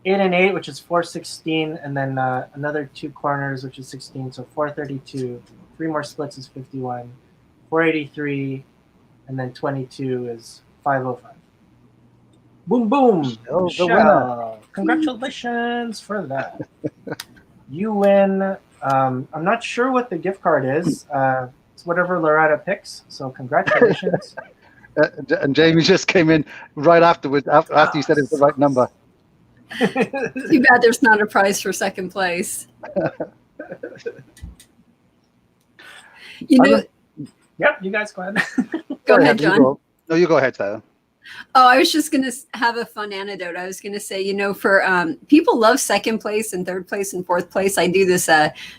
8 and 8, which is 416, and then another 2 corners, which is 16, so 432. 3 more splits is 51. 483, and then 22 is 505. Boom, boom. Oh, Michelle, congratulations for that. You win. I'm not sure what the gift card is. It's whatever Loretta picks, so congratulations. And Jamie just came in right afterwards, after you said it was the right number. Too bad there's not a prize for second place. Yep, you guys go ahead. Go ahead, John. No, you go ahead, Tyler. Oh, I was just going to have a fun anecdote. I was going to say, for people love second place and third place and fourth place. I do this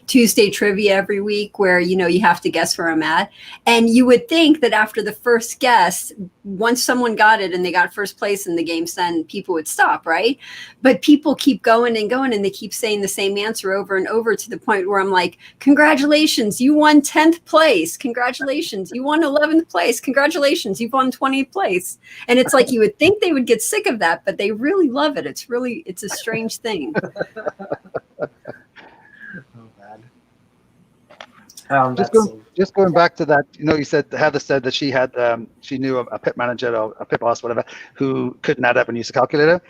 Tuesday trivia every week where, you have to guess where I'm at. And you would think that after the first guess, once someone got it and they got first place in the game's then people would stop, right? But people keep going and going and they keep saying the same answer over and over to the point where I'm like, congratulations, you won 10th place. Congratulations, you won 11th place. Congratulations, you've won 20th place. And it's like you would think they would get sick of that, but they really love it. It's a strange thing. Oh, bad. Just going back to that, you said Heather said that she had she knew a pit manager or a pit boss, whatever, who couldn't add up and use a calculator.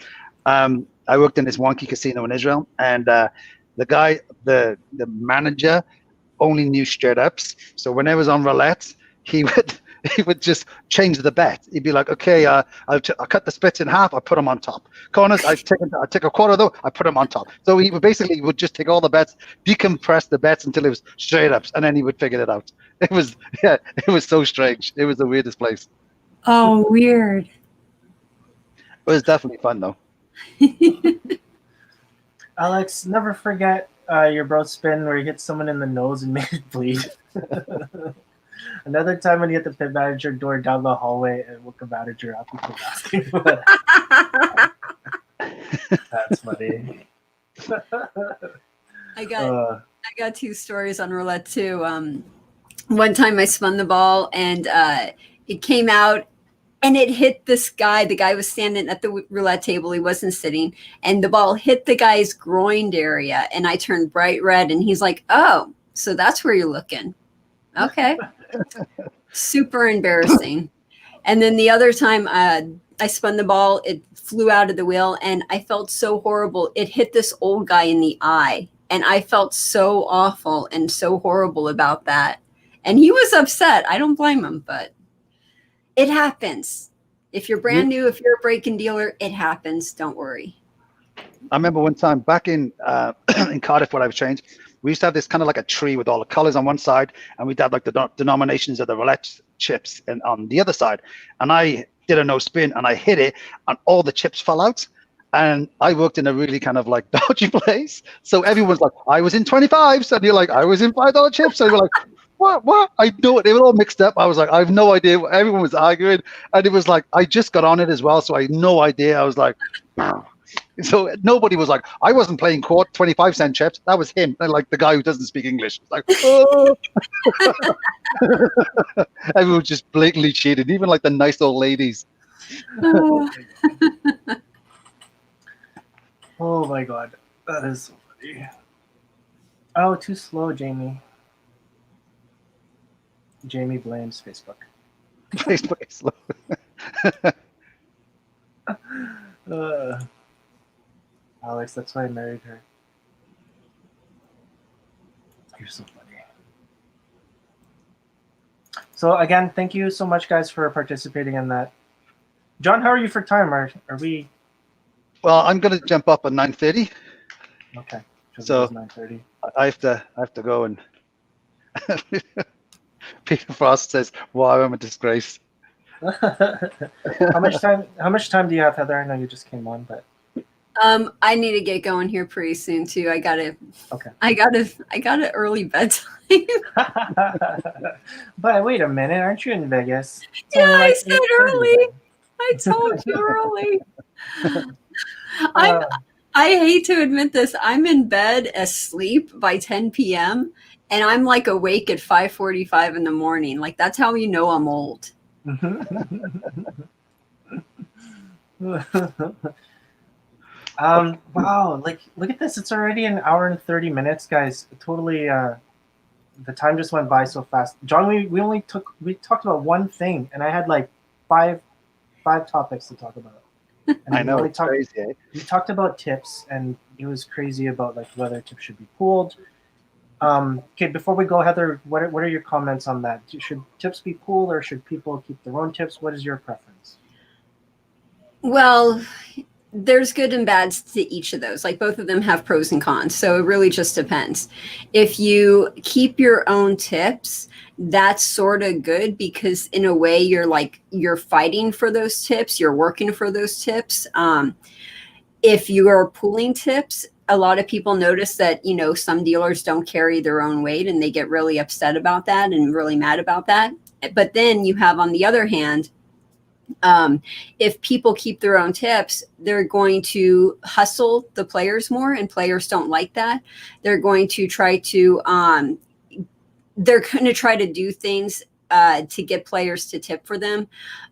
I worked in this wonky casino in Israel, and the guy, the manager, only knew straight ups. So when it was on roulette, he would just change the bet. He'd be like, okay, I'll cut the splits in half, I put them on top. Corners, I take a quarter though, I put them on top. So he would just take all the bets, decompress the bets until it was straight ups, and then he would figure it out. It was so strange. It was the weirdest place. Oh, weird. It was definitely fun though. Alex, never forget your bro spin where you hit someone in the nose and made it bleed. Another time when you hit the pit manager door down the hallway and woke a manager up and kept asking for it. That's funny. I got 2 stories on roulette too. One time I spun the ball and it came out and it hit this guy. The guy was standing at the roulette table. He wasn't sitting, and the ball hit the guy's groin area. And I turned bright red, and he's like, "Oh, so that's where you're looking." Okay. Super embarrassing. And then the other time I spun the ball, it flew out of the wheel and I felt so horrible. It hit this old guy in the eye and I felt so awful and so horrible about that. And he was upset. I don't blame him, but it happens. If you're brand new, if you're a break-in dealer, it happens. Don't worry. I remember one time back in Cardiff where I was trained, we used to have this kind of like a tree with all the colors on one side, and we'd have like the denominations of the roulette chips and on the other side. And I did a no spin and I hit it and all the chips fell out. And I worked in a really kind of like dodgy place. So everyone's like, I was in 25s. And you're like, I was in $5 chips. And you're like, what? I know it. They were all mixed up. I was like, I have no idea. Everyone was arguing. And it was like, I just got on it as well. So I had no idea. I was like, so nobody was like, I wasn't playing 25-cent chips. That was him. And like the guy who doesn't speak English. Like, oh. Everyone just blatantly cheated. Even like the nice old ladies. Oh my god. That is so funny. Oh, too slow, Jamie. Jamie blames Facebook. Facebook is slow. Alex, that's why I married her. You're so funny. So again, thank you so much, guys, for participating in that. John, how are you for time? Are we Well, I'm going to jump up at 9:30. okay? Because So- it was 9:30. I have to go and Peter Frost says, "Wow, I'm a disgrace." How much time? How much time do you have, Heather? I know you just came on, but I need to get going here pretty soon too. I got okay. an early bedtime. But wait a minute, aren't you in Vegas? It's Yeah, only I like said 8:30 early. then. I told you early. I hate to admit this. I'm in bed asleep by 10 p.m. and I'm like awake at 5:45 in the morning. Like that's how you know I'm old. Wow, like look at this. It's already an hour and 30 minutes, guys. Totally the time just went by so fast. John, we talked about one thing and I had like five topics to talk about. And I know, we it's crazy. Eh? we talked about tips and it was crazy about like whether tips should be pooled. Okay, before we go, Heather, what are your comments on that? Should tips be pooled or should people keep their own tips? What is your preference? Well, there's good and bads to each of those. Like both of them have pros and cons. So it really just depends. If you keep your own tips, that's sort of good because in a way you're fighting for those tips, you're working for those tips. If you are pooling tips, a lot of people notice that, some dealers don't carry their own weight and they get really upset about that and really mad about that. But then you have, on the other hand, if people keep their own tips, they're going to hustle the players more, and players don't like that. They're going to try to do things to get players to tip for them,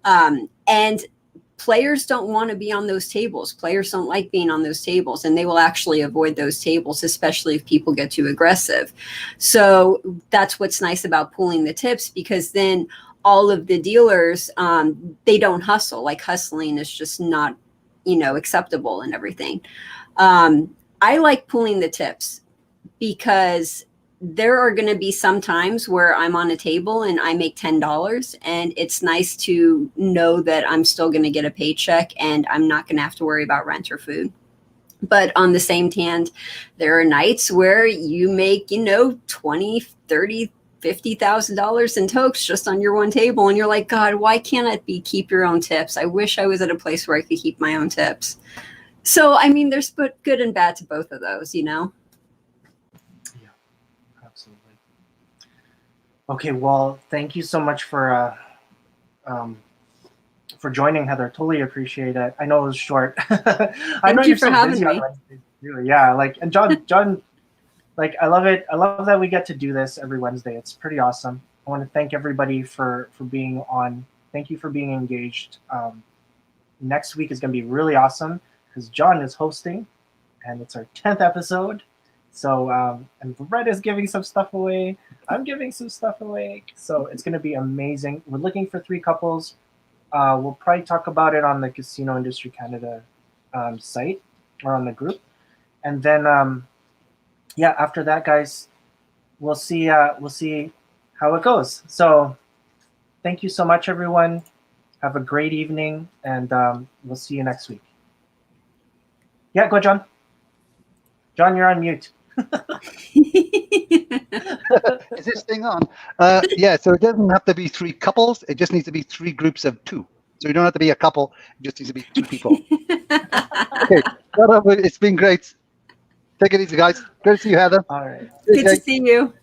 and players don't want to be on those tables. Players don't like being on those tables, and they will actually avoid those tables, especially if people get too aggressive. So that's what's nice about pooling the tips, because then all of the dealers, they don't hustle. Like hustling is just not, acceptable and everything. I like pooling the tips because there are going to be some times where I'm on a table and I make $10, and it's nice to know that I'm still going to get a paycheck and I'm not going to have to worry about rent or food. But on the same hand, there are nights where you make, 20, 30, $50,000 in tokes just on your one table, and you're like, God, why can't it be keep your own tips? I wish I was at a place where I could keep my own tips. So I mean, there's good and bad to both of those, Yeah, absolutely. Okay, well, thank you so much for joining, Heather. Totally appreciate it. I know it was short. I know you you're for so having busy me. on Wednesdays, really. Yeah, like, and John. Like, I love it. I love that we get to do this every Wednesday. It's pretty awesome. I want to thank everybody for being on. Thank you for being engaged. Next week is going to be really awesome because John is hosting, and it's our 10th episode. So, and Brett is giving some stuff away. I'm giving some stuff away. So it's going to be amazing. We're looking for 3 couples. We'll probably talk about it on the Casino Industry Canada site or on the group. And then... yeah, after that, guys, we'll see how it goes. So thank you so much, everyone. Have a great evening, and we'll see you next week. Yeah, go, John. John, you're on mute. Is this thing on? Yeah, so it doesn't have to be 3 couples. It just needs to be 3 groups of 2. So you don't have to be a couple. It just needs to be 2 people. Okay, it's been great. Take it easy, guys. Good to see you, Heather. All right. Good to see you.